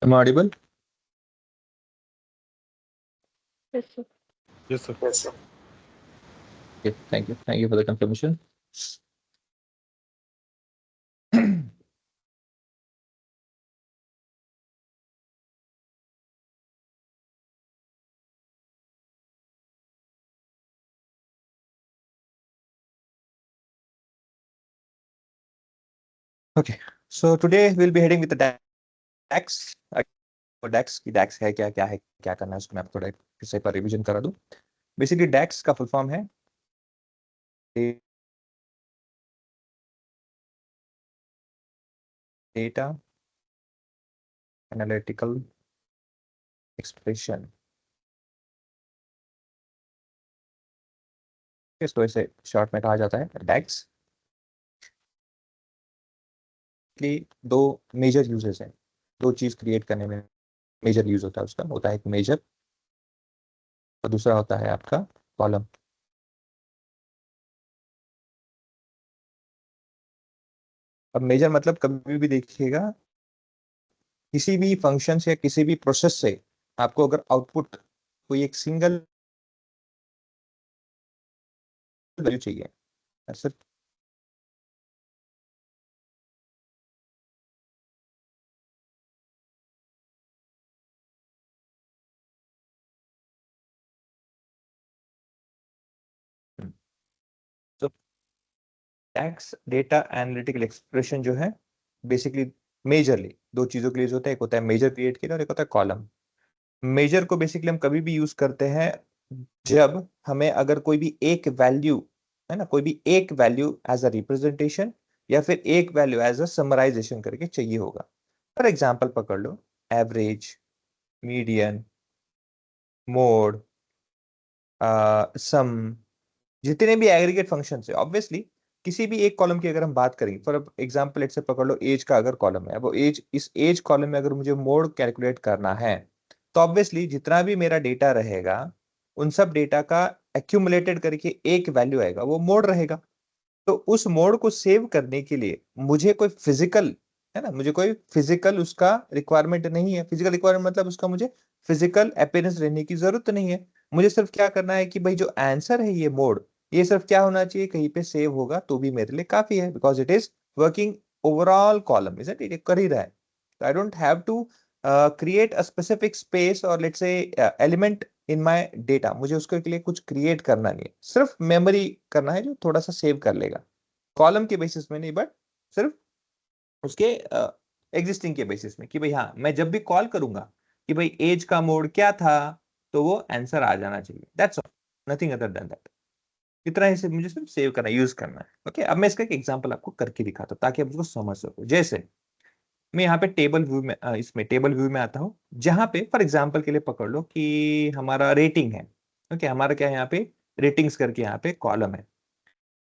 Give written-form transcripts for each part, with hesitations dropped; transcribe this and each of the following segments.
Am I audible? Yes, sir. Yes, sir. Yes, sir. Okay, thank you. Thank you for the confirmation. Okay, so today we'll be heading with the DAX. DAX की DAX है क्या है क्या करना है उसको मैं आपको थोड़ा फिर से एक बार रिवीजन करा दूं. बेसिकली DAX का फुल फॉर्म है डेटा एनालिटिकल एक्सप्रेशन. इसको ऐसे शॉर्ट में कहा जाता है DAX. दो मेजर यूजेस हैं, दो चीज क्रिएट करने में मेजर यूज होता है उसका. होता है एक मेजर और दूसरा होता है आपका कॉलम. अब मेजर मतलब कभी भी देखिएगा किसी भी फंक्शन से या किसी भी प्रोसेस से आपको अगर आउटपुट कोई एक सिंगल वैल्यू चाहिए सिर्फ तो टैक्स डेटा एनालिटिकल एक्सप्रेशन जो है बेसिकली मेजरली दो चीजों के लिए होता है. एक होता है मेजर क्रिएट के लिए और एक होता है कॉलम. मेजर को बेसिकली हम कभी भी यूज करते हैं जब हमें अगर कोई भी एक वैल्यू है ना, कोई भी एक वैल्यू एज अ रिप्रेजेंटेशन या फिर एक वैल्यू एज अ समराइजेशन करके चाहिए होगा. फॉर एग्जांपल पकड़ लो एवरेज, मीडियन, मोड, सम, जितने भी एग्रीगेट फंक्शन है ऑब्वियसली किसी भी एक कॉलम की अगर हम बात करेंगे. फॉर एग्जांपल लेट्स से पकड़ लो एज का अगर कॉलम है, वो एज, इस एज कॉलम में अगर मुझे मोड कैलकुलेट करना है तो ऑब्वियसली जितना भी मेरा डेटा रहेगा उन सब डेटा का एक्यूमुलेटेड करके एक वैल्यू आएगा, वो मोड रहेगा. तो उस मोड को सेव करने के लिए मुझे कोई फिजिकल है ना, मुझे कोई फिजिकल उसका रिक्वायरमेंट नहीं है. फिजिकल रिक्वायरमेंट मतलब उसका मुझे फिजिकल अपीयरेंस रहने की जरूरत नहीं है. मुझे सिर्फ क्या करना है कि भाई जो आंसर है ये मोड, ये सिर्फ क्या होना चाहिए, कहीं पे सेव होगा तो भी मेरे लिए काफी है. Because it is working overall column, is it कर ही रहा है. I don't have to create a specific space और let's say element in my data. मुझे उसके लिए कुछ क्रिएट करना नहीं है, सिर्फ मेमोरी करना है जो थोड़ा सा सेव कर लेगा. कॉलम के बेसिस में नहीं, बट सिर्फ उसके एग्जिस्टिंग के बेसिस में कि भाई हाँ मैं जब भी कॉल करूंगा कि भाई एज का मोड क्या था तो वो आंसर आ जाना चाहिए. That's all, nothing other than that. इतना ही से मुझे सिर्फ सेव करना, यूज करना है. ओके, अब मैं इसका एक एग्जांपल आपको करके दिखाता हूँ ताकि आप उसको समझ सको. जैसे मैं यहाँ पे टेबल व्यू में इसमें टेबल व्यू में आता हूँ जहां पे फॉर एग्जांपल के लिए पकड़ लो कि हमारा रेटिंग है. ओके, हमारा क्या है यहाँ पे, रेटिंग्स करके यहाँ पे कॉलम है.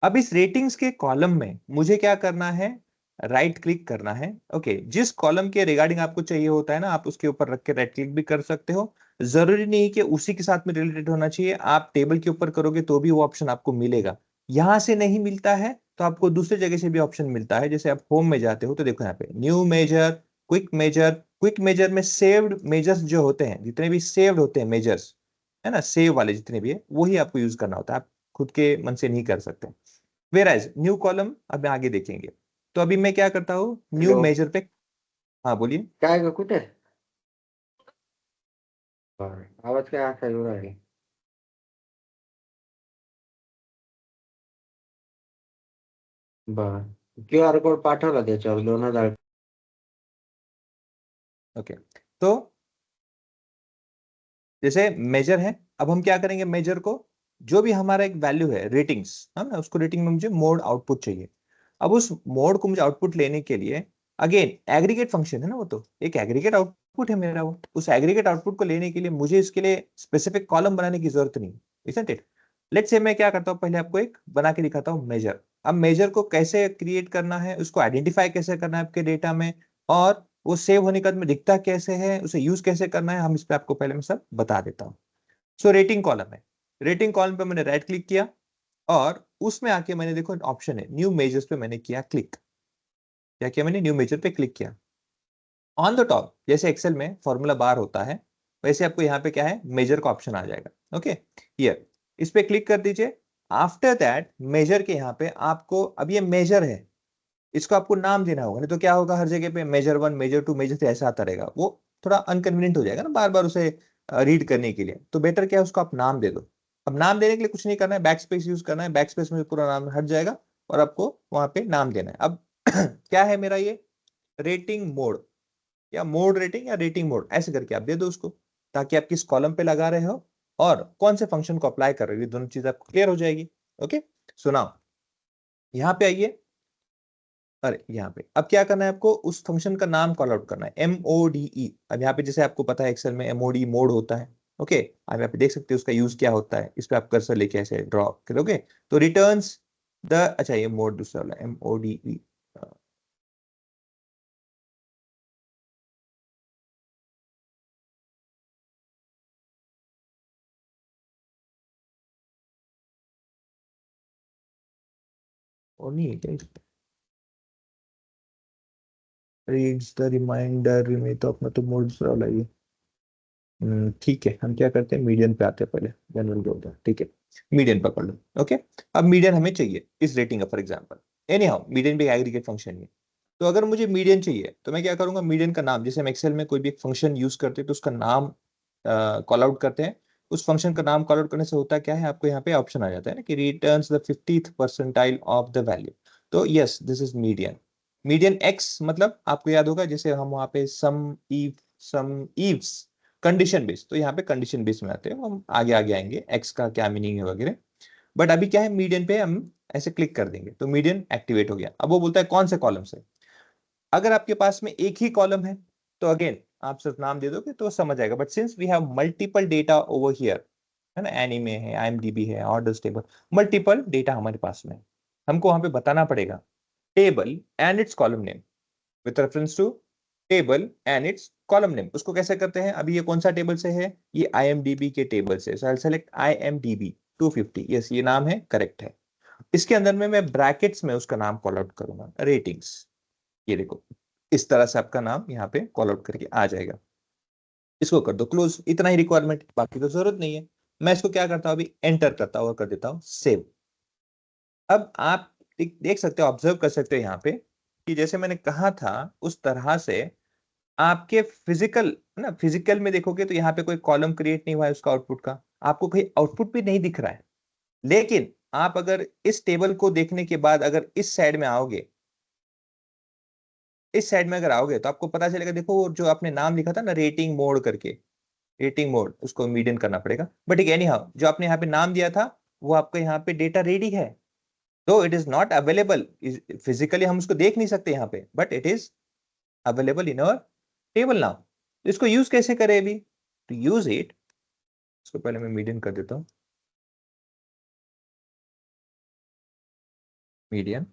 अब इस रेटिंग्स के कॉलम में मुझे क्या करना है, राइट क्लिक करना है. ओके, जिस कॉलम के रिगार्डिंग आपको चाहिए होता है ना, आप उसके ऊपर रख के राइट क्लिक भी कर सकते हो. जरूरी नहीं कि उसी के साथ में रिलेटेड होना चाहिए. आप टेबल के ऊपर करोगे तो भी वो ऑप्शन आपको मिलेगा. यहां से नहीं मिलता है तो आपको दूसरी जगह से भी ऑप्शन मिलता है. जैसे आप होम में जाते हो तो देखो यहाँ पे new measure, quick measure. Quick measure में सेव्ड मेजर्स जो होते हैं, जितने भी सेव्ड होते हैं मेजर्स है ना, सेव वाले जितने भी है वही आपको यूज करना होता है. आप खुद के मन से नहीं कर सकते. वेराइज न्यू कॉलम अब आगे देखेंगे. तो अभी मैं क्या करता हूँ, न्यू हेलो, मेजर पे. हाँ बोलिए. काय ग कुठे? बरं. आवाज काय असा येऊ राहिले? बरं. क्यूआर कोड पाठवला त्याच्यावर 2000. ओके, तो जैसे मेजर है, अब हम क्या करेंगे, मेजर को जो भी हमारा एक वैल्यू है रेटिंग्स, है ना, उसको रेटिंग में मुझे मोड आउटपुट चाहिए. अब उस मोड को मुझे आउटपुट लेने के लिए अगेन एग्रीगेट फंक्शन है ना, वो तो एक एग्रीगेट आउटपुट है मेरा. वो उस एग्रीगेट आउटपुट को लेने के लिए मुझे इसके लिए स्पेसिफिक कॉलम बनाने की जरूरत नहीं, इजंट इट. लेट्स से मैं क्या करता हूँ, पहले आपको एक बना के दिखाता हूँ मेजर. अब मेजर को कैसे क्रिएट करना है, उसको आइडेंटिफाई कैसे करना है आपके डेटा में, और वो सेव होने के बाद में दिखता कैसे है, उसे यूज कैसे करना है, हम इस पे आपको पहले मैं सब बता देता हूँ. सो रेटिंग कॉलम है. रेटिंग कॉलम पे मैंने राइट क्लिक किया और उसमें आके मैंने देखो ऑप्शन है न्यू मेजर्स पे मैंने किया क्लिक. क्या किया मैंने, न्यू मेजर पे क्लिक किया. ऑन द टॉप जैसे एक्सेल में फॉर्मूला बार होता है, वैसे आपको यहाँ पे क्या है, मेजर का ऑप्शन आ जाएगा। ओके, हियर इस पे क्लिक कर दीजिए। आफ्टर दैट मेजर के यहाँ पे आपको, अब ये मेजर है, इसको आपको नाम देना होगा, नहीं तो क्या होगा, हर जगह पे मेजर 1 मेजर 2 मेजर 3 ऐसा आता रहेगा, वो थोड़ा अनकन्वीनियंट हो जाएगा ना बार बार उसे रीड करने के लिए। तो बेटर क्या है, उसको आप नाम दे दो। अब नाम देने के लिए कुछ नहीं करना है, बैक स्पेस यूज करना है, बैक स्पेस में पूरा नाम हट जाएगा और आपको वहां पे नाम देना है। अब क्या है मेरा ये, रेटिंग मोड या मोड रेटिंग या रेटिंग मोड, ऐसे करके आप दे दो उसको, ताकि आप किस कॉलम पे लगा रहे हो और कौन से फंक्शन को अप्लाई कर रहे हो, ये दोनों चीज आपको क्लियर हो जाएगी। ओके, सुनाओ, यहाँ पे आइए। अरे यहाँ पे अब क्या करना है, आपको उस फंक्शन का नाम कॉल आउट करना है, MODE। अब यहाँ पे जैसे आपको पता है एक्सेल में MODE मोड होता है। ओके, आप यहाँ पे देख सकते हो उसका यूज क्या होता है, इस पे आप कर्सर लेके ऐसे ड्रॉ करोगे तो रिटर्न्स द, अच्छा ये मोड दूसरा वाला MODE। और नहीं है क्या, रीड्स द रिमाइंडर में तो अपना तो मोड दूसरा वाला ही है। ठीक है, हम क्या करते हैं, मीडियन पे आते हैं, पहले जनरल जो होता है, ठीक है, मीडियन पकड़ लो। ओके, अब मीडियन हमें चाहिए इस रेटिंग का, for example any how median भी एग्रीगेट फंक्शन है। तो अगर मुझे मीडियन चाहिए तो मैं क्या करूंगा, मीडियन का नाम, जैसे हम एक्सेल में कोई भी एक फंक्शन यूज करते हैं तो उसका नाम कॉल आउट करते हैं। उस फंक्शन का नाम कॉल आउट करने से होता क्या है, आपको यहाँ पे ऑप्शन आ जाता है ना कि returns the 50th percentile of the value. तो yes, this is median. Median x मतलब आपको याद होगा, जैसे हम वहाँ पे सम ईव्स कंडीशन बेस, तो यहाँ पे कंडीशन बेस में आते हैं, हम आगे आगे आएंगे एक्स का क्या मीनिंग है वगैरह। बट अभी क्या है, मीडियन पे हम ऐसे क्लिक कर देंगे तो मीडियन एक्टिवेट हो गया। अब वो बोलता है कौन से कॉलम से। अगर आपके पास में एक ही कॉलम है तो अगेन आप सिर्फ नाम दे दोगे तो समझ आएगा, but since we have multiple data over here, है ना, एनीमे है, IMDb है, ऑर्डर्स टेबल, मल्टीपल डेटा हमारे पास में, हमको वहां पे बताना पड़ेगा table and its column name with reference to table and its column name. उसको कैसे करते हैं, अभी ये कौन सा टेबल से है, ये IMDb के टेबल से, so I select IMDb 250, yes ये नाम है, करेक्ट है। इसके अंदर में मैं ब्रैकेट्स में उसका नाम कॉल आउट करूंगा, रेटिंग्स। ये देखो, इस तरह से आपका नाम यहाँ पे कॉल आउट करके आ जाएगा। इसको कर दो क्लोज, इतना ही रिक्वायरमेंट, बाकी तो जरूरत नहीं है। मैं इसको क्या करता हूँ, अभी एंटर करता हूँ और कर देता हूँ सेव। अब आप देख सकते हो, ऑब्जर्व कर सकते हो यहाँ पे कि जैसे मैंने कहा था उस तरह से आपके फिजिकल, ना फिजिकल में देखोगे तो यहाँ पे कोई कॉलम क्रिएट नहीं हुआ है उसका आउटपुट का, आपको कोई आउटपुट भी नहीं दिख रहा है। लेकिन आप अगर इस टेबल को देखने के बाद अगर इस साइड में आओगे, इस साइड में अगर आओगे तो आपको पता चलेगा, देखो वो जो आपने नाम लिखा था ना रेटिंग मोड करके, रेटिंग मोड, उसको मीडियन करना पड़ेगा। बट ठीक एनी हाउ, जो आपने यहाँ पे नाम दिया था वो आपका यहाँ पे डेटा रेडी है, तो it is not available physically, हम उसको देख नहीं सकते यहाँ पे, but it is available in our table now. इसको यूज कैसे करें अभी, टू यूज इट, इसको पहले मैं मीडियन कर देता हूँ, मीडियन,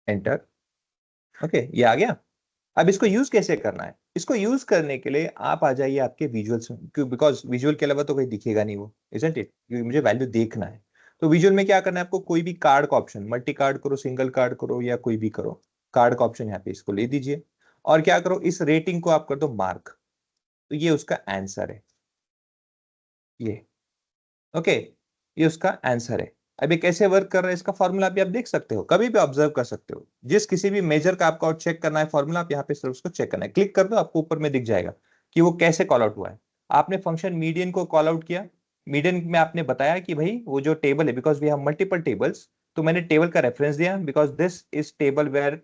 एंटर। ओके, ये आ गया। अब इसको यूज कैसे करना है, इसको यूज करने के लिए आप आ जाइए आपके विजुअल्स में, क्यों, बिकॉज विजुअल के अलावा तो कहीं दिखेगा नहीं वो, इजंट इट, क्योंकि मुझे वैल्यू देखना है। तो विजुअल में क्या करना है आपको, कोई भी कार्ड का ऑप्शन, मल्टी कार्ड करो, सिंगल कार्ड करो, या कोई भी करो, कार्ड का ऑप्शन यहाँ पे इसको ले दीजिए और क्या करो, इस रेटिंग को आप कर दो मार्क। तो ये उसका आंसर है, ये। ओके, ये उसका आंसर है। अब ये कैसे वर्क कर रहा है, इसका फॉर्मूला भी आप देख सकते हो, कभी भी ऑब्जर्व कर सकते हो, जिस किसी भी मेजर का आपको चेक करना है फॉर्मूला, आप यहाँ पे सिर्फ उसको चेक करना है, क्लिक कर दो, आपको ऊपर में दिख जाएगा कि वो कैसे कॉल आउट हुआ है। आपने फंक्शन मीडियन को कॉल आउट किया, मीडियन में आपने बताया कि भाई वो जो टेबल है, because we have multiple tables, तो मैंने टेबल का रेफरेंस दिया, because this is table where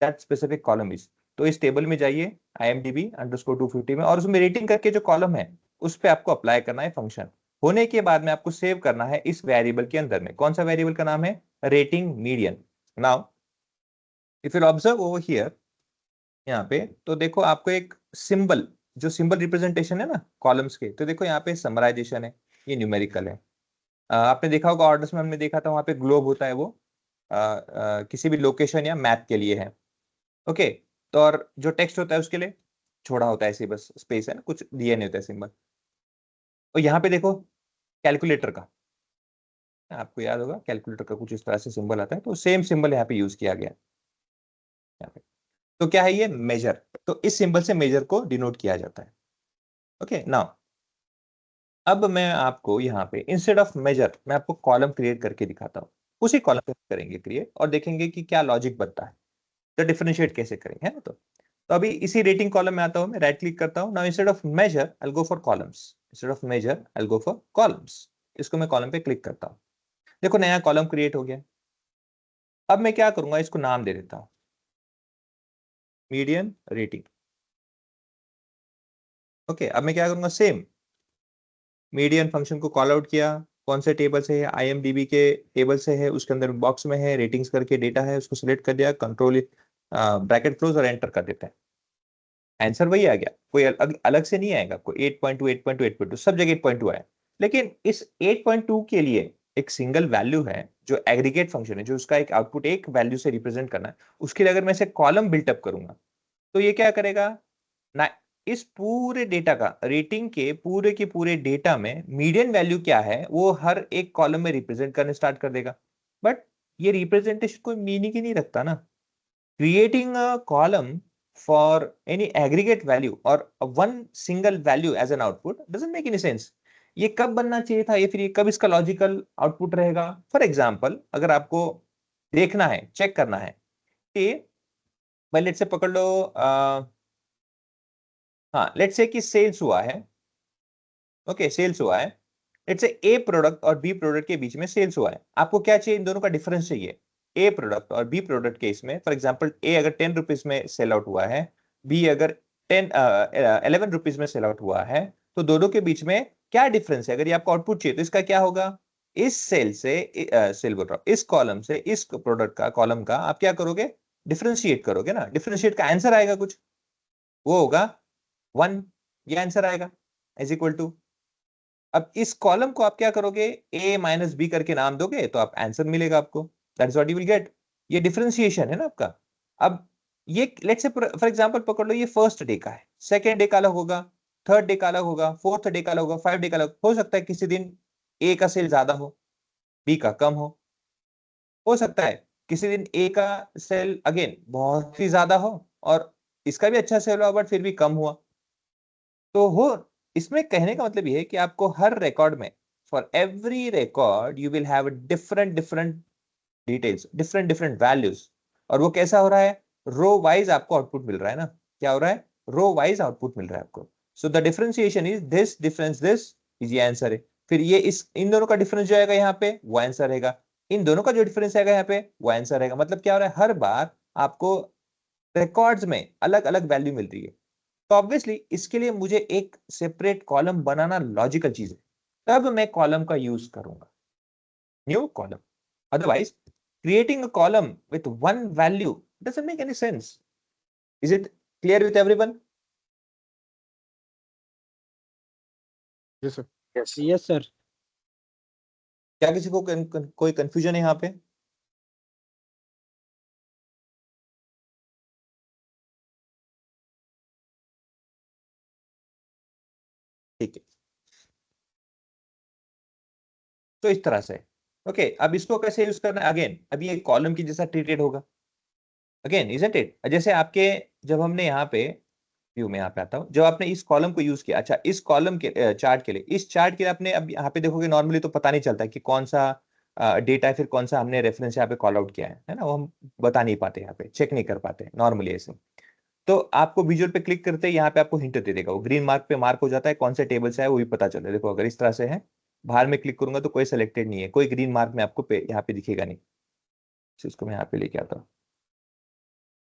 that specific column is. तो इस टेबल में जाइए IMDb_250 में, और उसमें रेटिंग करके जो कॉलम है उस पर आपको अप्लाई करना है फंक्शन। होने के बाद में आपको सेव करना है इस वेरिएबल के अंदर में, कौन सा वेरिएबल का नाम है, rating median. Now if you observe over here, यहाँ पे तो देखो आपको एक सिंबल, जो सिंबल रिप्रेजेंटेशन है ना कॉलम्स के, तो देखो यहाँ पे समराइजेशन है, ये न्यूमेरिकल है। आपने देखा होगा ऑर्डर्स में हमने देखा था वहां पे ग्लोब होता है, वो किसी भी लोकेशन या मैप के लिए है। ओके, तो और जो टेक्स्ट होता है उसके लिए छोड़ा होता है, ऐसे ही बस स्पेस है ना, कुछ दिया नहीं होता है सिंबल। और यहाँ पे देखो कैलकुलेटर का, आपको याद होगा कैलकुलेटर का कुछ इस तरह से सिंबल आता है, तो सेम सिंबल यहाँ पे यूज किया गया है यहाँ पे। तो क्या है ये? मेजर। तो इस सिंबल से मेजर को डिनोट किया जाता है। ओके नाउ, अब मैं आपको यहाँ पे इंस्टेड ऑफ मेजर मैं आपको कॉलम क्रिएट करके दिखाता हूँ। उसी कॉलम पे करेंगे क्रिएट और देखेंगे कि क्या लॉजिक बनता है, तो डिफरेंशिएट कैसे करेंगे, है ना। तो अभी इसी रेटिंग कॉलम में आता हूँ, मैं राइट क्लिक करता हूँ। Now instead of measure I will go for columns. Instead of measure I will go for columns. इसको मैं कॉलम पे क्लिक करता हूँ। देखो नया कॉलम क्रिएट हो गया। अब मैं क्या करूंगा, इसको नाम दे देता हूँ मीडियन रेटिंग। ओके, अब मैं क्या करूंगा, सेम मीडियन फंक्शन को कॉल आउट किया। कौन से टेबल से है? IMDb के टेबल से है, उसके अंदर बॉक्स में है, रेटिंग्स करके डेटा है, उसको सिलेक्ट कर दिया, कंट्रोल ब्रैकेट क्लोज और एंटर कर देता है। आंसर वही आ गया, कोई अलग से नहीं आएगा। कोई 8.2 8.2 8.2 सब जगह 8.2 आया। लेकिन इस 8.2 के लिए एक सिंगल वैल्यू है जो एग्रीगेट फंक्शन है, जो उसका एक आउटपुट एक वैल्यू से रिप्रेजेंट करना है। उसके लिए अगर मैं इसे कॉलम बिल्टअप करूंगा तो ये क्या करेगा ना, इस पूरे डेटा का, रेटिंग के पूरे डेटा में मीडियन वैल्यू क्या है वो हर एक कॉलम में रिप्रेजेंट करने स्टार्ट कर देगा। बट ये रिप्रेजेंटेशन कोई मीनिंग ही नहीं रखता ना। creating a column for any aggregate value or one single value as an output doesn't make any sense। ये कब बनना चाहिए था, ये फिर ये कब इसका लॉजिकल आउटपुट रहेगा? फॉर एग्जाम्पल अगर आपको देखना है, चेक करना है कि भाई लेट से पकड़ लो, हाँ लेट से कि सेल्स हुआ है। ओके सेल्स हुआ है। लेट से ए प्रोडक्ट और बी प्रोडक्ट के बीच में सेल्स हुआ है। आपको क्या चाहिए? इन दोनों का डिफरेंस चाहिए। ए प्रोडक्ट और बी प्रोडक्ट के इसमें फॉर एग्जांपल ए अगर 10 रुपीज में सेल आउट हुआ है, बी अगर 11 रुपीज में सेल आउट हुआ है, तो दोनों के बीच में क्या डिफरेंस है? अगर ये आपको आउटपुट चाहिए तो इसका क्या होगा? इस सेल से सेल बोल रहा हूं, इस कॉलम से इस प्रोडक्ट का, कॉलम का आप क्या करोगे? डिफरेंशिएट करोगे ना। डिफरेंशिएट का आंसर आएगा कुछ, वो होगा 1। ये आंसर आएगा इज इक्वल टू। अब इस कॉलम को आप क्या करोगे? ए माइनस बी करके नाम दोगे तो आप आंसर मिलेगा आपको। That's what you will get. ये डिफरेंशिएशन है ना आपका। अब ये लेट्स से फॉर एग्जांपल पकड़ लो, ये फर्स्ट डे का है, सेकंड डे का अलग होगा, थर्ड डे का अलग होगा, फोर्थ डे का अलग होगा, 5 डे का अलग हो सकता है। किसी दिन ए का सेल ज्यादा हो, बी का कम हो सकता है किसी दिन ए का सेल अगेन बहुत ही ज्यादा हो और इसका भी अच्छा सेल हुआ बट फिर भी कम हुआ। तो हो, इसमें कहने का मतलब ये है कि आपको हर रिकॉर्ड में, for every record you will have different different details, different different values. और वो कैसा हो रहा है? रो वाइज आपको आउटपुट मिल रहा है ना। क्या हो रहा है? रो वाइज आउटपुट मिल रहा है आपको। So the differentiation is this difference, this is ये आंसर है। फिर ये इस इन दोनों का डिफरेंस जो आएगा यहाँ पे वो आंसर रहेगा। इन दोनों का जो डिफरेंस आएगा यहाँ पे वो आंसर रहेगा। मतलब क्या हो रहा है? हर बार आपको रिकॉर्ड्स में अलग अलग वैल्यू मिल रही है। तो ऑब्वियसली इसके लिए मुझे एक सेपरेट कॉलम बनाना लॉजिकल चीज है, तब मैं कॉलम का यूज करूंगा, new column. Otherwise creating a column with one value doesn't make any sense. Is it clear with everyone? जी सर। Yes yes sir. क्या किसी को कोई कंफ्यूजन है यहाँ पे? ठीक है, तो इस तरह से ओके। अब इसको कैसे यूज करना है? अगेन अभी एक कॉलम की जैसा ट्रीटेड होगा अगेन, इजंट इट? जैसे आपके, जब हमने यहाँ पे व्यू में यहाँ पे आता हूँ, जब आपने इस कॉलम को यूज किया, अच्छा इस कॉलम के चार्ट के लिए, इस चार्ट के लिए आपने अब यहाँ पे देखोगे नॉर्मली तो पता नहीं चलता कि कौन सा डेटा है, फिर कौन सा हमने रेफरेंस यहाँ पे कॉल आउट किया है ना, वो हम बता नहीं पाते, यहाँ पे चेक नहीं कर पाते नॉर्मली ऐसे। तो आपको विजुअल पे क्लिक करते ही यहाँ पे आपको हिंट दे देगा, वो ग्रीन मार्क पे मार्क हो जाता है, कौन से टेबल से है वो भी पता चलता है। देखो अगर इस तरह से है, बाहर में क्लिक करूंगा तो कोई सेलेक्टेड नहीं है, कोई ग्रीन मार्क में आपको यहाँ पे दिखेगा नहीं। तो इसको मैं यहाँ पे लेके आता हूँ,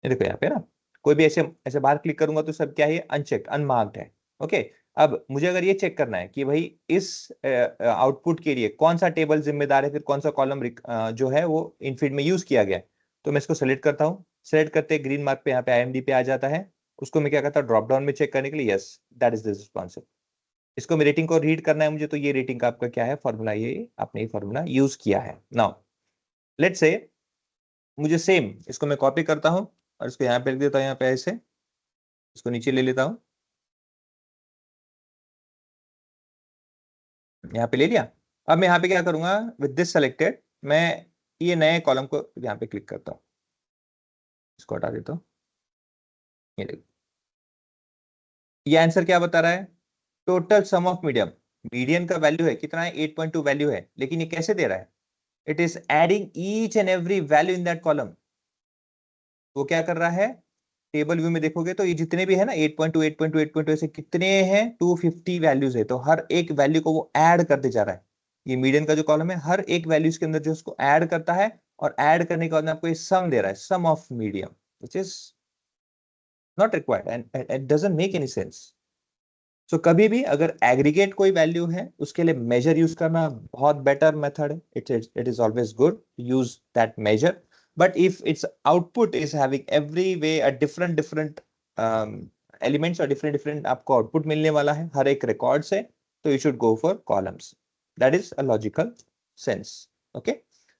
ये देखो यहाँ पे ना, कोई भी ऐसे ऐसे बाहर क्लिक करूंगा तो सब क्या है? अनचेक्ड, अनमार्क्ड है। ओके, अब मुझे अगर ये चेक करना है कि भाई इस आउटपुट के लिए कौन सा टेबल जिम्मेदार है, फिर कौन सा कॉलम जो है वो इनफीड में यूज किया गया है, तो मैं इसको सेलेक्ट करता हूँ। सेलेक्ट करते ग्रीन मार्क पे यहाँ पे IMD पे आ जाता है। उसको मैं क्या करता हूँ, ड्रॉप डाउन में चेक करने के लिए, yes that is this responsive. इसको मैं रेटिंग को रीड करना है मुझे, तो ये रेटिंग का आपका क्या है फॉर्मूला, ये आपने ये फॉर्मूला यूज किया है। नाउ लेट्स से मुझे सेम इसको मैं कॉपी करता हूँ और इसको यहाँ पे लिख देता हूँ, यहाँ पे ऐसे इसको नीचे ले लेता हूँ, यहाँ पे ले लिया। अब मैं यहाँ पे क्या करूंगा, विद दिस सेलेक्टेड, मैं ये नए कॉलम को यहाँ पे क्लिक करता हूँ, इसको हटा देता हूँ। ये देखो, ये आंसर क्या बता रहा है? Total sum of medium, median का वैल्यू है कितना है? 8.2 वैल्यू है, लेकिन ये कैसे दे रहा है? It is adding each and every value in that column. वो क्या कर रहा है? टेबल व्यू में देखोगे तो ये जितने भी है ना 8.2 8.2 8.2 ऐसे कितने हैं? 250 वैल्यूज है, तो हर एक वैल्यू को वो ऐड करते जा रहा है। ये मीडियन का जो कॉलम है, हर एक वैल्यूज के अंदर जो उसको ऐड करता है, और ऐड करने के बाद में आपको ये सम दे रहा है, sum of medium, which is not required and it doesn't make any sense. So कभी भी अगर एग्रीगेट कोई वैल्यू है, उसके लिए मेजर यूज करना बहुत बेटर मेथड है। It is always good to use that measure, but if its output is having every way a different elements और different आपको आउटपुट मिलने वाला है हर एक रिकॉर्ड से, तो you should go for columns. That is a logical sense. Okay?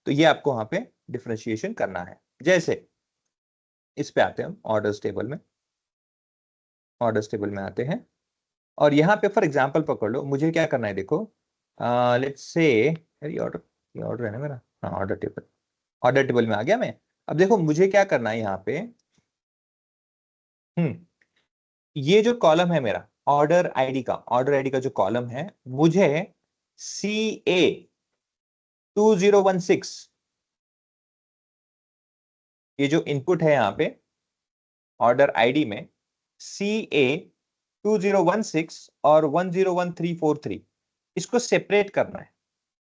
तो ये आपको वहां पे डिफरेंशिएशन करना है। जैसे इस पे आते हैं हम ऑर्डर्स टेबल में, ऑर्डर्स टेबल में आते हैं, और यहाँ पे फॉर एग्जांपल पकड़ लो, मुझे क्या करना है देखो, लेट्स से ये ऑर्डर है ना मेरा, हाँ ऑर्डर टेबल, ऑर्डर टेबल में आ गया मैं। अब देखो मुझे क्या करना है यहाँ पे, ये जो कॉलम है मेरा ऑर्डर आईडी का जो कॉलम है, मुझे CA2016, ये जो इनपुट है यहाँ पे ऑर्डर आईडी में, CA2016 और 101343, इसको सेपरेट करना है।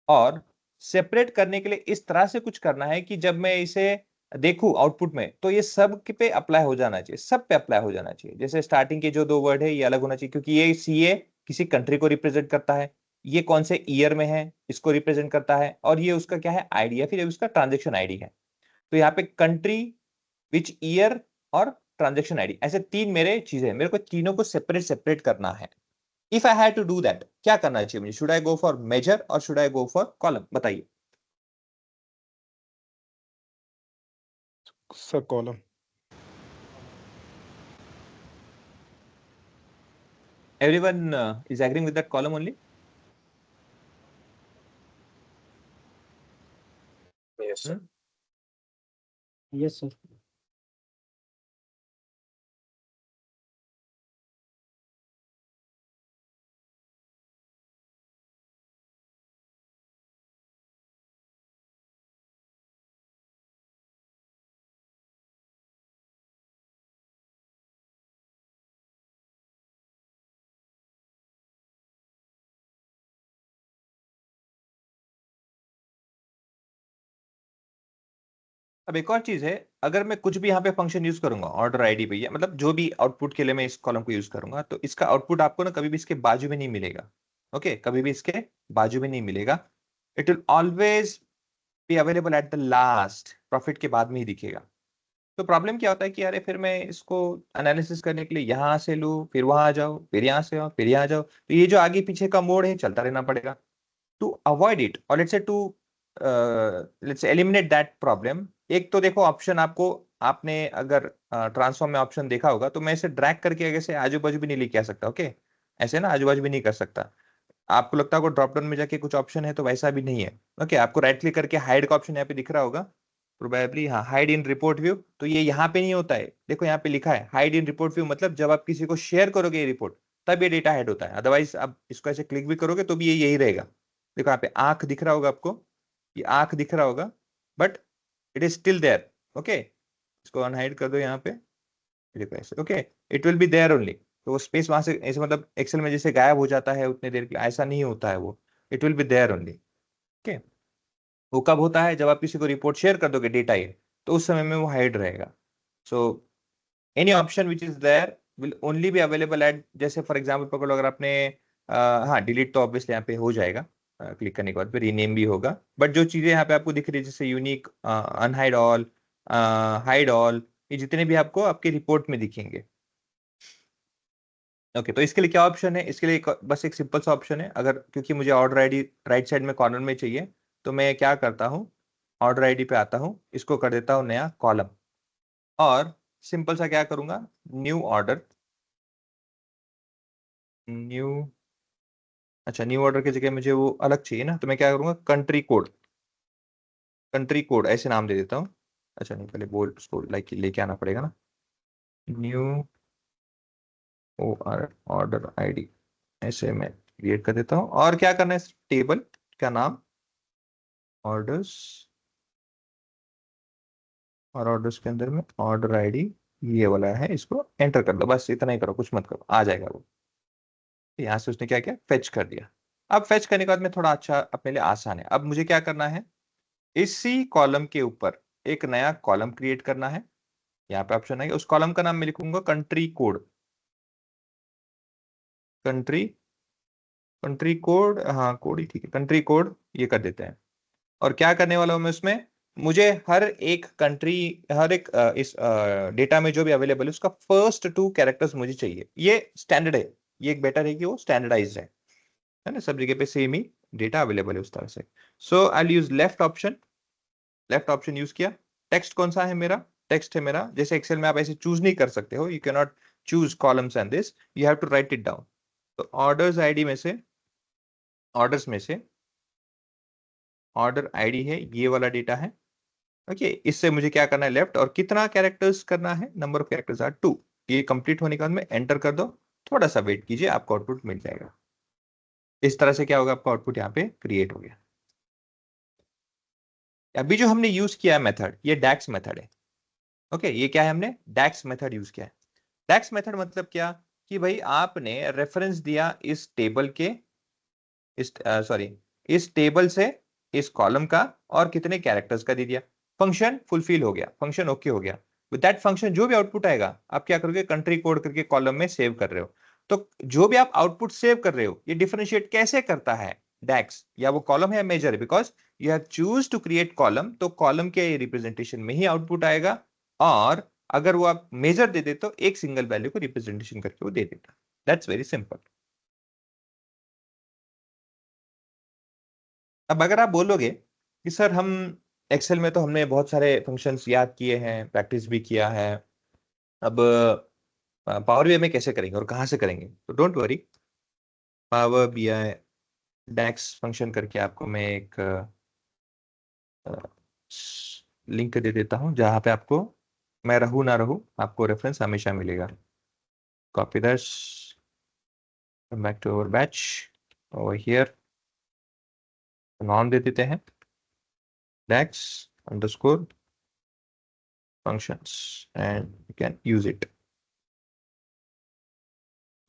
और सेपरेट करने के लिए इस तरह से कुछ करना है कि जब मैं इसे देखूं आउटपुट में, तो ये सब पे अप्लाई हो जाना चाहिए, सब पे अप्लाई हो जाना चाहिए। जैसे स्टार्टिंग के जो दो वर्ड है ये अलग होना चाहिए, क्योंकि ये सीए किसी कंट्री को रिप्रेजेंट करता है, ये कौन से ईयर में है इसको रिप्रेजेंट करता है, और ये उसका क्या है? आईडी है, फिर उसका ट्रांजेक्शन आईडी है। तो यहाँ पे कंट्री, विच ईयर और ट्रांजेक्शन आईडी, ऐसे तीन मेरे चीजें हैं, मेरे को तीनों को सेपरेट सेपरेट करना है। If I had to do that, क्या करना चाहिए मुझे? Should I go for measure और should I go for column? बताइए। Sir, column. Everyone is agreeing with that column only? Yes, sir. Yes, sir. अब एक और चीज है, अगर मैं कुछ भी यहाँ पे फंक्शन यूज करूंगा ऑर्डर आईडी पे, या मतलब जो भी आउटपुट के लिए मैं इस कॉलम को यूज करूंगा, तो इसका आउटपुट आपको ना कभी भी इसके बाजू में नहीं मिलेगा। ओके, कभी भी इसके बाजू में नहीं मिलेगा। It will always be available at the last, profit के बाद में ही दिखेगा। तो प्रॉब्लम क्या होता है कि अरे फिर मैं इसको एनालिसिस करने के लिए यहाँ से लूँ, फिर वहां आ जाओ, फिर यहाँ से आओ, फिर यहाँ जाओ, तो ये जो आगे पीछे का मोड है चलता रहना पड़ेगा। टू अवॉइड इट, और लेट्स एलिमिनेट दैट प्रॉब्लम, एक तो देखो ऑप्शन आपको, आपने अगर ट्रांसफॉर्म में ऑप्शन देखा होगा, तो मैं इसे ड्रैग करके आगे से आजू बाजू भी नहीं लेके आ सकता। ओके, ऐसे ना आजू बाजू भी नहीं कर सकता। आपको लगता होगा ड्रॉप डाउन में जाके कुछ ऑप्शन है, तो वैसा भी नहीं है। ओके, आपको राइट क्लिक करके हाइड का ऑप्शन यहाँ पे दिख रहा होगा प्रोबेबली, हाँ, हाइड इन रिपोर्ट व्यू, तो ये यहाँ पे नहीं होता है। देखो यहाँ पे लिखा है हाइड इन रिपोर्ट व्यू, मतलब जब आप किसी को शेयर करोगे ये रिपोर्ट, तब ये डेटा हाइड होता है, अदरवाइज आप इसको ऐसे क्लिक भी करोगे तो भी ये यही रहेगा। देखो यहाँ पे आंख दिख रहा होगा आपको, ये आंख दिख रहा होगा, but it is still there. Okay, इसको अनहाइड कर दो यहाँ पे, देखो ऐसे। Okay, it will be there only. तो वो स्पेस वहां से ऐसे, मतलब एक्सेल में जैसे गायब हो जाता है उतने देर के लिए, ऐसा नहीं होता है वो, it will be there only. Okay, वो कब होता है? जब आप किसी को रिपोर्ट शेयर कर दोगे डेटा ये, तो उस समय में वो हाइड रहेगा। So any option which is there will only be available at, जैसे फॉर एग्जाम्पल पकड़ लो, अगर आपने हाँ, डिलीट तो ऑब्वियसली यहाँ पे हो जाएगा क्लिक करने के बाद, फिर रीनेम भी होगा, बट जो चीजें यहाँ पे आपको दिख रही है जैसे unique, unhide all, hide all, ये जितने भी आपको आपके रिपोर्ट में दिखेंगे। ओके, तो इसके लिए क्या ऑप्शन है? इसके लिए बस एक सिंपल सा ऑप्शन है, अगर क्योंकि मुझे ऑर्डर आईडी राइट साइड में कॉर्नर में चाहिए, तो मैं क्या करता हूँ, ऑर्डर आईडी पे आता हूँ, इसको कर देता हूँ नया कॉलम, और सिंपल सा क्या करूंगा, न्यू ऑर्डर, न्यू, अच्छा न्यू ऑर्डर की जगह मुझे वो अलग चाहिए ना, तो मैं क्या करूंगा, कंट्री कोड, कंट्री कोड ऐसे नाम दे देता हूँ। अच्छा नहीं, पहले बोल उसको लाइक लेके आना पड़ेगा ना, न्यू ऑर्डर आईडी ऐसे मैं क्रिएट कर देता हूं। और क्या करना है, टेबल का नाम ऑर्डर्स, और ऑर्डर्स के अंदर में ऑर्डर आईडी ये वाला है, इसको एंटर कर दो, बस इतना ही करो, कुछ मत करो, आ जाएगा वो। यहां से उसने क्या किया, फेच कर दिया। अब फेच करने के बाद में थोड़ा अच्छा अपने लिए आसान है। अब मुझे क्या करना है, इसी कॉलम के ऊपर एक नया कॉलम क्रिएट करना है। यहाँ पे ऑप्शन है, उस कॉलम का नाम मैं लिखूंगा country code. Country country code, हाँ कोड ही ठीक है, कंट्री कोड ये कर देते हैं। और क्या करने वाला हूं मैं उसमें, मुझे हर एक कंट्री, हर एक इस डेटा में जो भी अवेलेबल है उसका फर्स्ट 2 कैरेक्टर्स मुझे चाहिए। ये स्टैंडर्ड है, ये एक बेटर है कि वो स्टैंडर्डाइज्ड है ना, सब जगह पे सेम ही डेटा अवेलेबल है उस तरह से। So I use left option, left option use किया। टेक्स्ट कौन सा है मेरा, टेक्स्ट है मेरा। जैसे एक्सेल में आप ऐसे चूज नहीं कर सकते हो, you can not choose columns and this, you have to write it down. तो ऑर्डर्स आईडी में से, ऑर्डर्स में से ऑर्डर आईडी है, ये वाला डेटा है। ओके, इससे मुझे क्या करना है, लेफ्ट, और कितना कैरेक्टर्स करना है, नंबर ऑफ कैरेक्टर्स आर 2। ये कंप्लीट होने के बाद में एंटर कर दो, थोड़ा सा वेट कीजिए, आपको आउटपुट मिल जाएगा। इस तरह से क्या होगा, आपका आउटपुट यहाँ पे क्रिएट हो गया। अभी जो हमने यूज किया है मेथड, ये डैक्स मेथड है। ओके, ये क्या है, हमने डैक्स मेथड यूज किया है। डैक्स मेथड मतलब क्या, कि भाई आपने रेफरेंस दिया इस टेबल के, इस सॉरी इस टेबल से इस कॉलम का, और कितने कैरेक्टर्स का दे दिया। फंक्शन फुलफिल हो गया, फंक्शन ओके हो गया। विद दैट फंक्शन जो भी आउटपुट आएगा, आप क्या करोगे, कंट्री कोड करके कॉलम में सेव कर रहे हो। तो जो भी आप आउटपुट सेव कर रहे हो, ये डिफरेंशिएट कैसे करता है डैक्स, या वो कॉलम है या मेजर है, because you have choose to create column, तो कॉलम के रिप्रेजेंटेशन में ही आउटपुट आएगा। और अगर वो आप मेजर दे दे तो एक सिंगल वैल्यू को रिप्रेजेंटेशन करके वो दे देता। That's very simple. अब अगर आप बोलोगे कि सर हम एक्सेल में तो हमने बहुत सारे फंक्शंस याद किए हैं, प्रैक्टिस भी किया है, अब पावर बीआई में कैसे करेंगे और कहाँ से करेंगे, तो don't worry, Power BI DAX function करके आपको मैं एक लिंक दे देता हूँ, जहाँ पे आपको, मैं रहूँ ना रहूँ, आपको रेफरेंस हमेशा मिलेगा। Copy that, come back to our batch, over here, नाम दे देते हैं DAX underscore functions and you can use it.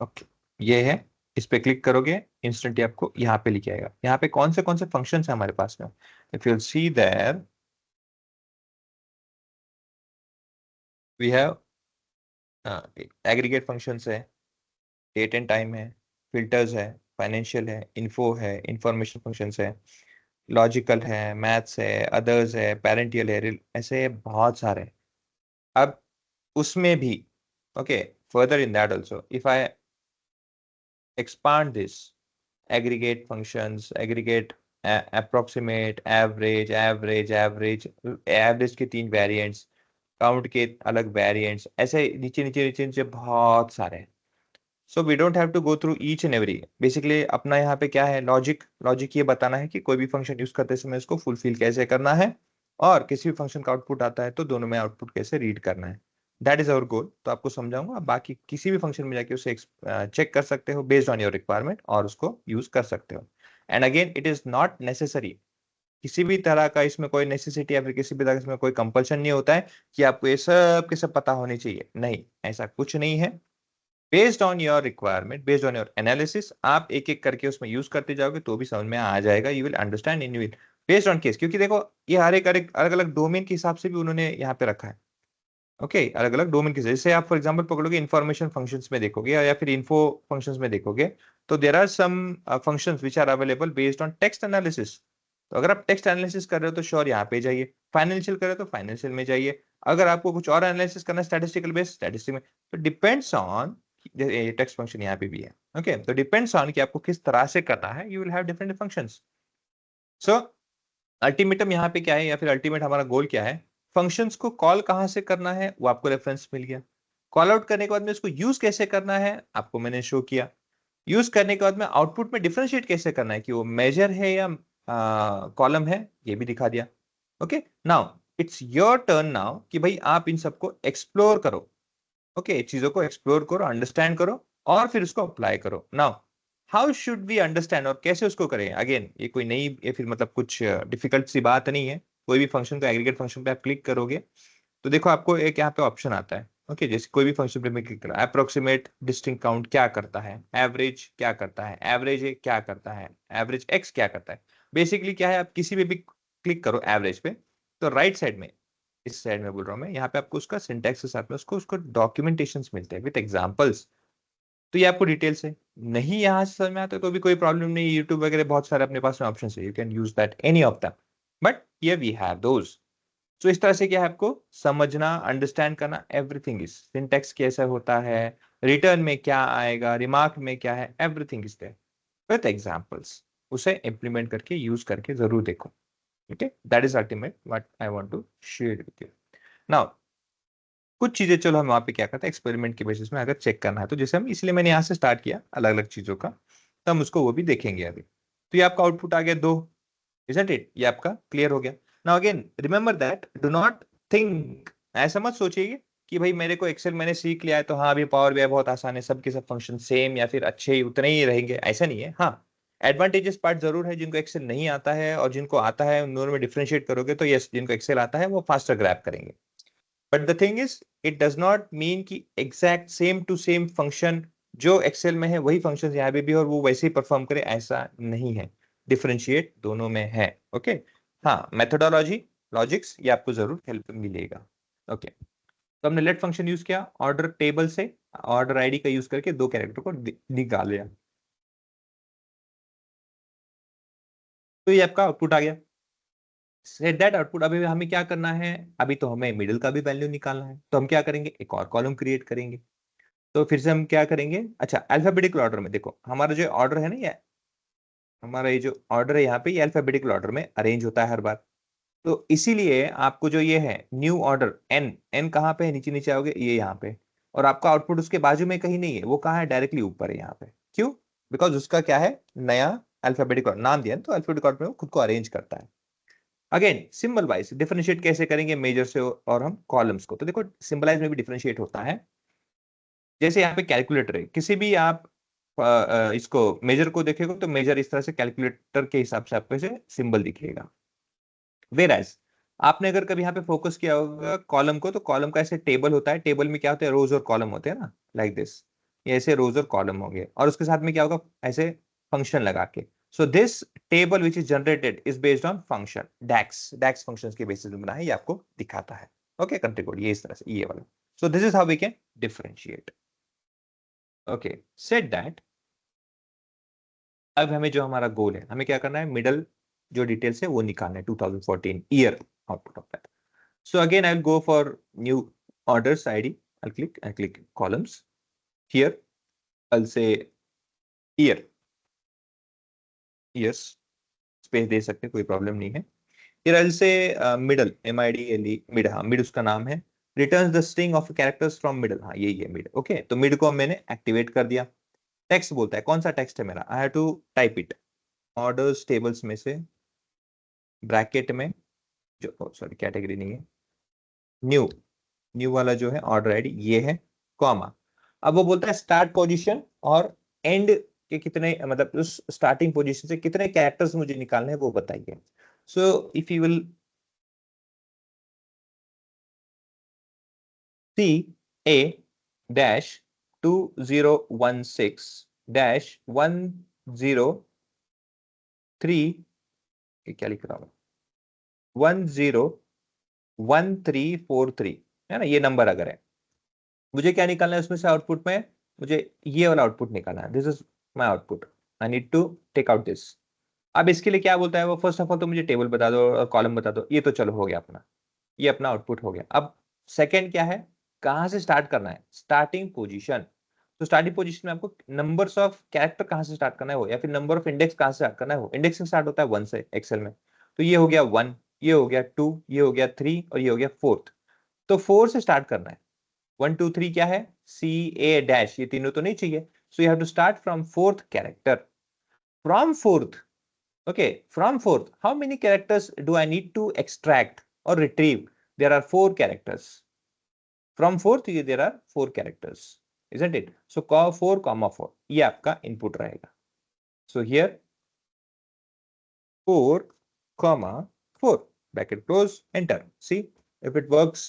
Okay, ये है, इस पे क्लिक करोगे इंस्टेंटली आपको यहाँ पे लिख आएगा। यहाँ पे कौन से फंक्शंस है हमारे पास में, if you see there we have aggregate functions है, डेट एंड टाइम है, फिल्टर्स है, फाइनेंशियल है, इन्फो है, इंफॉर्मेशन फंक्शंस है, लॉजिकल है, मैथ्स है, अदर्स है, पेरेंटियल है, ऐसे बहुत सारे। अब उसमें भी okay, further in that also if I expand this, aggregate functions, aggregate, approximate, average, average के 3 वेरिएंट्स, काउंट के अलग वेरिएंट्स, ऐसे नीचे नीचे नीचे नीचे बहुत सारे हैं। So we don't have to go through each and every. Basically अपना यहाँ पे क्या है, लॉजिक ये बताना है कि कोई भी फंक्शन यूज करते समय उसको फुलफिल कैसे करना है, और किसी भी फंक्शन का आउटपुट आता है तो दोनों में आउटपुट कैसे रीड करना है। That is our goal. तो आपको समझाऊंगा, बाकी किसी भी फंक्शन में जाके उसे चेक कर सकते हो बेस्ड ऑन योर रिक्वायरमेंट, और उसको यूज कर सकते हो। And again it is not necessary, किसी भी तरह का इसमें कोई नेसेसिटी या फिर किसी भी तरह इसमें कोई कंपल्शन नहीं होता है कि आपको ये सब के सब पता होने चाहिए, नहीं, ऐसा कुछ नहीं है। Based on your requirement, based on your analysis, आप एक एक करके उसमें यूज करते जाओगे तो भी समझ में आ जाएगा, you will understand in will based on case. क्योंकि देखो, ये हर एक अलग अलग डोमेन के हिसाब से भी उन्होंने यहाँ पे रखा है। ओके, अलग अलग डोमेन के, जैसे आप फॉर एग्जांपल पकड़ोगे इन्फॉर्मेशन फंक्शंस में देखोगे, या फिर इन्फो फंक्शंस में देखोगे, तो there are some functions which are available based on text analysis. तो अगर आप टेक्स्ट एनालिसिस कर रहे हो तो श्योर यहाँ पे जाइए, फाइनेंशियल कर रहे हो तो फाइनेंशियल में जाइए, अगर आपको कुछ और एनालिसिस करना है स्टैटिस्टिकल बेस्ड, स्टैटिस्टिक में, तो डिपेंड्स ऑन, टेक्स्ट फंक्शन यहाँ पे भी है। ओके, तो डिपेंड्स ऑन कि आपको किस तरह से करना है, you will have different functions. So ultimatum यहाँ पे क्या है, या फिर अल्टीमेट हमारा गोल क्या है, फंक्शंस को कॉल कहां से करना है वो आपको रेफरेंस मिल गया, कॉल आउट करने के बाद में उसको यूज कैसे करना है आपको मैंने शो किया, यूज करने के बाद में आउटपुट में डिफरेंशिएट कैसे करना है कि वो मेजर है या कॉलम है, ये भी दिखा दिया। Okay, now it's your turn now कि भाई आप इन सबको एक्सप्लोर करो। ओके, चीजों को एक्सप्लोर करो, अंडरस्टैंड करो, और फिर उसको अप्लाई करो। Now how should we understand, और कैसे उसको करें? अगेन ये कोई नई या फिर मतलब कुछ डिफिकल्ट सी बात नहीं है। कोई भी फंक्शन को एग्रीगेट फंक्शन पे आप क्लिक करोगे तो देखो आपको एक यहाँ पे ऑप्शन आता है। ओके, जैसे कोई भी फंक्शन पे मैं क्लिक करा, अप्रोक्सीमेट डिस्टिंक्ट काउंट क्या करता है, एवरेज क्या करता है, एवरेज क्या करता है, एवरेज एक्स क्या करता है। बेसिकली क्या है, आप किसी पे भी क्लिक करो एवरेज पे, तो राइट साइड में, इस साइड में बोल रहा हूँ मैं, यहाँ पे आपको उसका सिंटैक्स के साथ में उसको उसको डॉक्यूमेंटेशन मिलते हैं विद एग्जांपल्स। तो ये आपको डिटेल से नहीं यहाँ से समझ में आता तो भी कोई प्रॉब्लम नहीं, यूट्यूब वगैरह बहुत सारे अपने पास में ऑप्शन है, you can use that any of them, but here we have those. तो इस तरह से क्या है, आपको समझना, अंडरस्टैंड करना, एवरीथिंग इज सिंटैक्स कैसा होता है, रिटर्न में क्या आएगा, रिमार्क में क्या है, everything is there with examples. उसे इंप्लीमेंट करके यूज करके जरूर देखो। Okay, that is ultimate what I want to share with you. Now कुछ चीजें चलो हम वहां पे क्या करते हैं, एक्सपेरिमेंट के बेसिस में अगर चेक करना है तो जैसे हम, इसलिए मैंने यहाँ से स्टार्ट किया अलग अलग चीजों का, तो हम उसको वो भी देखेंगे अभी। तो ये आपका आउटपुट आ गया 2, isn't it? ये आपका क्लियर हो गया। Now again remember that, do not think, ऐसा मत सोचिए कि भाई मेरे को एक्सेल मैंने सीख लिया है तो हाँ अभी पावर बीआई बहुत आसान है, सबके सब फंक्शन सेम या फिर अच्छे ही उतने ही रहेंगे, ऐसा नहीं है। हाँ, एडवांटेजेस पार्ट जरूर है, जिनको एक्सेल नहीं आता है और जिनको आता है उन दोनों में डिफरेंशिएट करोगे तो यस, जिनको एक्सेल आता है वो फास्टर ग्रैब करेंगे। But the thing is, it does not mean कि exact same to same function जो एक्सेल में है वही फंक्शन यहाँ पे भी और वो वैसे ही परफॉर्म करे, ऐसा नहीं है। डिफरेंशिएट दोनों में है। ओके, हाँ, मेथोडोलॉजी, लॉजिक्स, ये आपको जरूर हेल्प मिलेगा। ओके, तो हमने लेट फंक्शन यूज किया, ऑर्डर टेबल से ऑर्डर आईडी का यूज करके 2 कैरेक्टर को निकाल लिया, तो ये आपका आउटपुट आ गया। सेट दैट आउटपुट, अभी हमें क्या करना है, अभी तो हमें मिडिल का भी वैल्यू निकालना है, तो हम क्या करेंगे, एक और कॉलम क्रिएट करेंगे। तो फिर से हम क्या करेंगे, अच्छा अल्फाबेटिकल ऑर्डर में, देखो हमारा जो ऑर्डर है ना, ये हमारा ये जो ऑर्डर है यहाँ पे, ये अल्फाबेटिकल ऑर्डर में अरेंज होता है हर बार। तो इसीलिए आपको जो ये है न्यू ऑर्डर, एन एन कहाँ पे है, नीचे नीचे आओगे ये यहाँ पे, और आपका आउटपुट उसके बाजू में कहीं नहीं है, वो कहाँ है, डायरेक्टली ऊपर है यहाँ पे। क्यों? बिकॉज उसका क्या है, नया अल्फाबेटिकल नाम दिया है, तो अल्फाबेटिकल ऑर्डर में वो खुद को अरेंज करता है। अगेन सिंबल वाइज डिफरेंशिएट कैसे करेंगे, मेजर से और हम कॉलम्स को, तो देखो सिंबलाइज में भी डिफरेंशिएट होता है। जैसे यहाँ पे कैलकुलेटर है, किसी भी आप इसको मेजर को देखेगा तो मेजर इस तरह से कैलकुलेटर के हिसाब से आपको ऐसे सिंबल दिखेगा। वेराज आपने अगर कभी यहाँ पे फोकस किया होगा कॉलम को, तो कॉलम का ऐसे टेबल होता है, टेबल में क्या होता है, रोज और कॉलम होते हैं ना, लाइक दिस, ये ऐसे रोज और कॉलम होंगे, और उसके साथ में क्या होगा, ऐसे फंक्शन लगा के। So this table which is generated is based on function DAX, DAX function के बेसिस में बना है, ये आपको दिखाता है। ओके, कंट्री कोड ये इस तरह से, ये वाला। So this is how we can differentiate. Okay, set that, अब हमें जो हमारा गोल है, हमें क्या करना है, मिडल जो डिटेल्स है वो निकालना है, 2014 year output of that. So again, I'll go for new orders ID. I'll click columns. Here, I'll say year. Yes, space दे सकते हैं, कोई प्रॉब्लम नहीं है। Here I'll say middle, MIDLE, mid, हाँ mid उसका नाम है। Returns the string of characters from middle, हाँ यही है mid। ओके, तो mid को मैंने एक्टिवेट कर दिया। टेक्स्ट बोलता है, कौन सा टेक्स्ट है मेरा, I have to type it। Orders tables में से ब्रैकेट में जो, सॉरी कैटेगरी नहीं है, न्यू, न्यू वाला जो है ऑर्डर आईडी ये है, कॉमा। अब वो बोलता है स्टार्ट पोजीशन और एंड के कितने, मतलब उस स्टार्टिंग पोजीशन से कितने कैरेक्टर्स मुझे निकालने हैं वो बताइए। So if you will see A dash 2016 dash 103, ये क्या लिख रहा हूँ, 101343 है ना, ये नंबर अगर है, मुझे क्या निकालना है उसमें से आउटपुट में, मुझे ये वाला आउटपुट निकालना है, this is my output, I need to take out this. अब इसके लिए क्या बोलता है वो, फर्स्ट ऑफ ऑल तो मुझे टेबल बता दो और कॉलम बता दो, ये तो चलो हो गया अपना, ये अपना आउटपुट हो गया। अब सेकंड क्या है, कहां से स्टार्ट करना है, स्टार्टिंग पोजीशन। तो स्टार्टिंग पोजीशन में आपको नंबर्स ऑफ कैरेक्टर कहां से स्टार्ट करना है वो, या फिर नंबर ऑफ इंडेक्स कहां से स्टार्ट करना है वो, इंडेक्स से स्टार्ट होता है 1 से एक्सेल में, तो ये हो गया 1, ये हो गया 2, ये हो गया 3 और ये हो गया 4। तो 4 से स्टार्ट करना है। 1 2 3 क्या है, सी ए डैश, ये तीनों तो नहीं चाहिए, so you have to start from fourth character, from fourth. okay, from fourth, how many characters do I need to extract or retrieve? There are 4 characters. From fourth there are 4 characters, isn't it? So 4, 4 ये आपका input रहेगा. So here 4, 4 bracket close, enter. See if it works.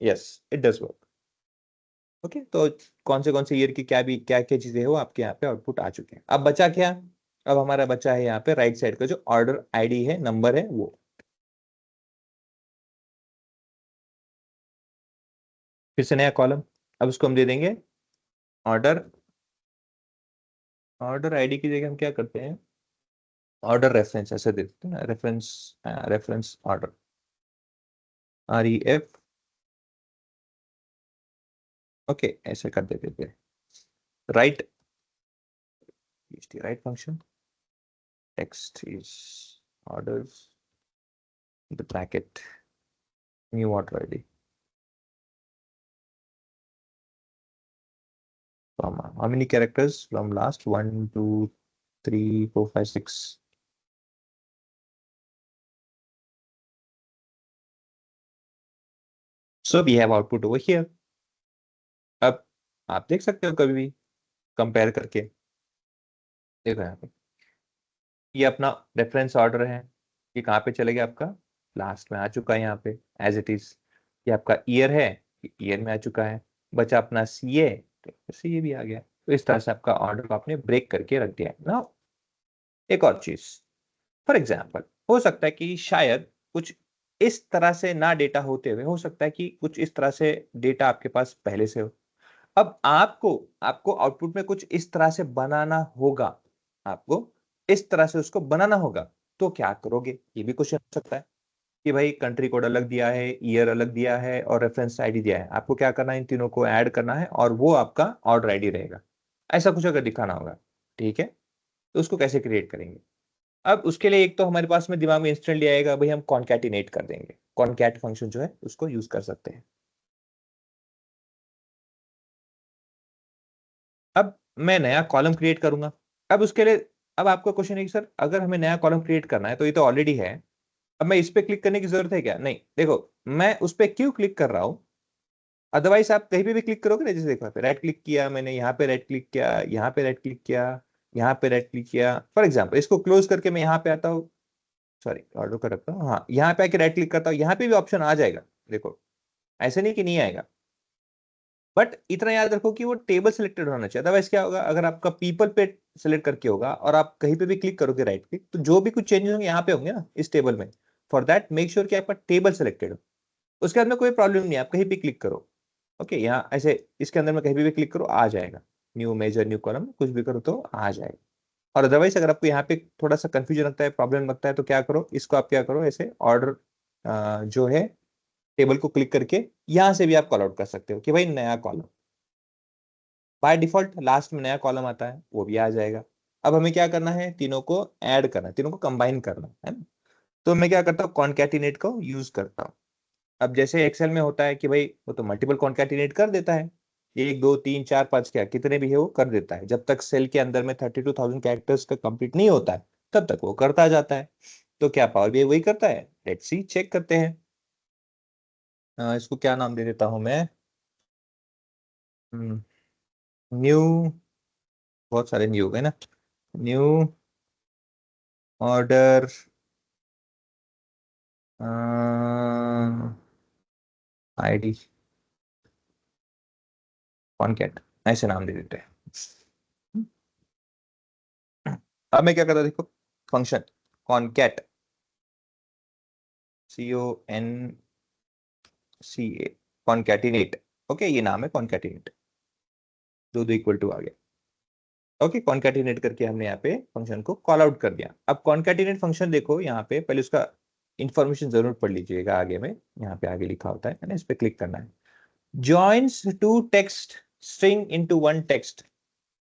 Yes, it does work. Okay तो कौन से year की क्या क्या चीजें है वो आपके यहाँ पे आउटपुट आ चुके हैं. अब बचा क्या? अब हमारा बचा है यहाँ पे राइट साइड का जो ऑर्डर आईडी है, नंबर है वो. फिर से नया कॉलम. अब उसको हम दे देंगे ऑर्डर. ऑर्डर आईडी की जगह हम क्या करते हैं, ऑर्डर रेफरेंस ऐसे दे देते हैं. Reference, reference order, REF. Okay ऐसे कर देते थे. Right, right function, text is orders, the bracket, new order ID, comma. How many characters from last? 1, 2, 3, 4, 5, 6. So we have output over here. अब आप देख सकते हो कभी भी कंपेयर करके. देखो यहाँ पे ये अपना रेफरेंस ऑर्डर है, ये कहाँ पे चले गया आपका, लास्ट में आ चुका है यहाँ पे एज इट इज. ये आपका ईयर है, ईयर में आ चुका है. बचा अपना CA, तो CA भी आ गया. तो इस तरह से आपका ऑर्डर को आपने ब्रेक करके रख दिया है ना. एक और चीज, फॉर एग्जाम्पल हो सकता है कि शायद कुछ इस तरह से ना डेटा होते हुए, हो सकता है कि कुछ इस तरह से डेटा आपके पास पहले से हो. अब आपको आपको आउटपुट में कुछ इस तरह से बनाना होगा, आपको इस तरह से उसको बनाना होगा. तो क्या करोगे, ये भी क्वेश्चन हो सकता है कि भाई कंट्री कोड अलग दिया है, ईयर अलग दिया है और रेफरेंस आईडी दिया है. आपको क्या करना है, इन तीनों को ऐड करना है और वो आपका ऑर्डर आईडी रहेगा. ऐसा कुछ अगर दिखाना होगा, ठीक है, तो उसको कैसे क्रिएट करेंगे. अब उसके लिए एक तो हमारे पास में दिमाग में इंस्टेंटली आएगा भाई, हम कॉन्कैटिनेट कर देंगे. कॉन्कैट फंक्शन जो है उसको यूज कर सकते हैं. अब मैं नया कॉलम क्रिएट करूंगा. अब उसके लिए, अब आपका क्वेश्चन है कि सर अगर हमें नया कॉलम क्रिएट करना है तो ये तो ऑलरेडी है, अब मैं इस पे क्लिक करने की जरूरत है क्या? नहीं. देखो मैं उस पे क्यों क्लिक कर रहा हूं, अदरवाइज आप कहीं पे भी क्लिक करोगे ना, जैसे देखो राइट क्लिक किया मैंने, यहाँ पे राइट क्लिक किया, यहाँ पे राइट क्लिक किया, यहाँ पे राइट क्लिक किया. फॉर एग्जाम्पल इसको क्लोज करके मैं यहाँ पे आता हूँ, सॉरी ऑर्डर कर रखता हूँ, हाँ यहाँ पे आके राइट क्लिक करता हूँ, यहाँ पे भी ऑप्शन आ जाएगा. देखो ऐसे नहीं कि नहीं आएगा, बट इतना याद रखो कि वो टेबल सिलेक्टेड होना चाहिए. अदरवाइज क्या होगा, अगर आपका पीपल पे सिलेक्ट करके होगा और आप कहीं पे भी क्लिक करोगे राइट क्लिक, तो जो भी कुछ चेंजेस होंगे यहाँ पे होंगे ना इस टेबल में. फॉर दैट मेक श्योर कि आपका टेबल सिलेक्टेड हो. उसके बाद में कोई प्रॉब्लम नहीं है, आप कहीं भी क्लिक करो. ओके यहाँ ऐसे इसके अंदर में कहीं भी क्लिक करो आ जाएगा. न्यू मेजर, न्यू कॉलम, कुछ भी करो तो आ जाएगा. और अदरवाइज अगर आपको यहाँ पे थोड़ा सा कंफ्यूजन लगता है, प्रॉब्लम लगता है, तो क्या करो, इसको आप क्या करो, ऐसे ऑर्डर जो है टेबल को क्लिक करके यहाँ से भी आप कॉल आउट कर सकते हो कि भाई नया कॉलम. बाय डिफॉल्ट लास्ट में नया कॉलम आता है, वो भी आ जाएगा. अब हमें क्या करना है, तीनों को ऐड करना है, तीनों को कंबाइन करना है ना. तो मैं क्या करता हूँ, कॉन्कैटिनेट को यूज करता हूँ. अब जैसे एक्सेल में होता है कि भाई वो तो मल्टीपल कॉन्कैटिनेट कर देता है, 1 2 3 4 5 क्या कितने भी है वो कर देता है. जब तक सेल के अंदर में 32,000 कैरेक्टर्स का कंप्लीट नहीं होता है तब तक वो करता जाता है. तो क्या पावर BI वही करता है, लेट्स सी चेक करते हैं. इसको क्या नाम दे देता हूं मैं, न्यू, बहुत सारे न्यू है ना, न्यू ऑर्डर आईडी कॉन्कैट, ऐसे नाम दे देते हैं. अब मैं क्या करता, देखो function concat, CONCA, concatenate. Okay ये नाम है कॉन्कैटिनेट, दो दो इक्वल टू आ गया. ओके कॉन्कैटिनेट करके हमने यहाँ पे फंक्शन को कॉल आउट कर दिया. अब कॉन्कैटिनेट फंक्शन देखो यहाँ पे, पहले उसका इंफॉर्मेशन जरूर पढ़ लीजिएगा, आगे में यहाँ पे आगे लिखा होता है ना, इस पे क्लिक करना है. joins two text string into one text.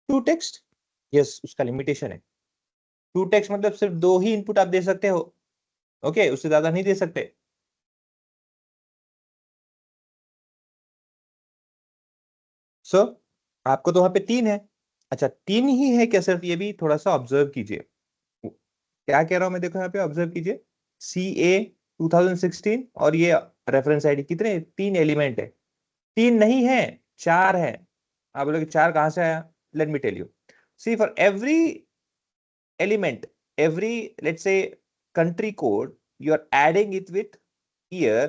To text, yes उसका लिमिटेशन है. टू टेक्स्ट मतलब सिर्फ 2 ही इनपुट आप दे सकते हो. ओके उससे ज्यादा नहीं दे सकते. सो आपको तो वहां पे 3 है. अच्छा 3 ही है क्या सिर्फ, ये भी थोड़ा सा ऑब्जर्व कीजिए. क्या कह रहा हूं मैं, देखो यहाँ पे ऑब्जर्व कीजिए, CA 2016 और ये रेफरेंस आईडी, कितने 3 एलिमेंट है. 3 नहीं है, 4 है. आप बोलोगे 4 कहां से आया? Let me tell you, see for every element, every let's say country code, you are adding it with year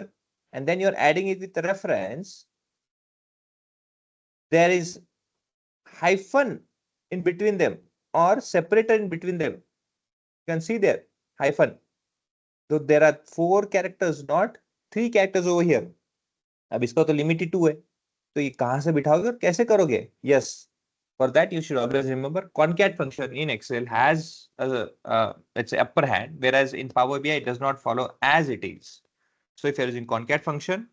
and then you're adding it with the reference. There is hyphen in between them or separator in between them. You can see there hyphen. So there are 4 characters, not 3 characters over here. अब इसका तो limit ही 2 है, तो ये कहां से बिठाओगे और कैसे करोगे? Yes, for that you should always remember concat function in Excel has let's say upper hand, whereas in Power BI it does not follow as it is. So if you're using concat function,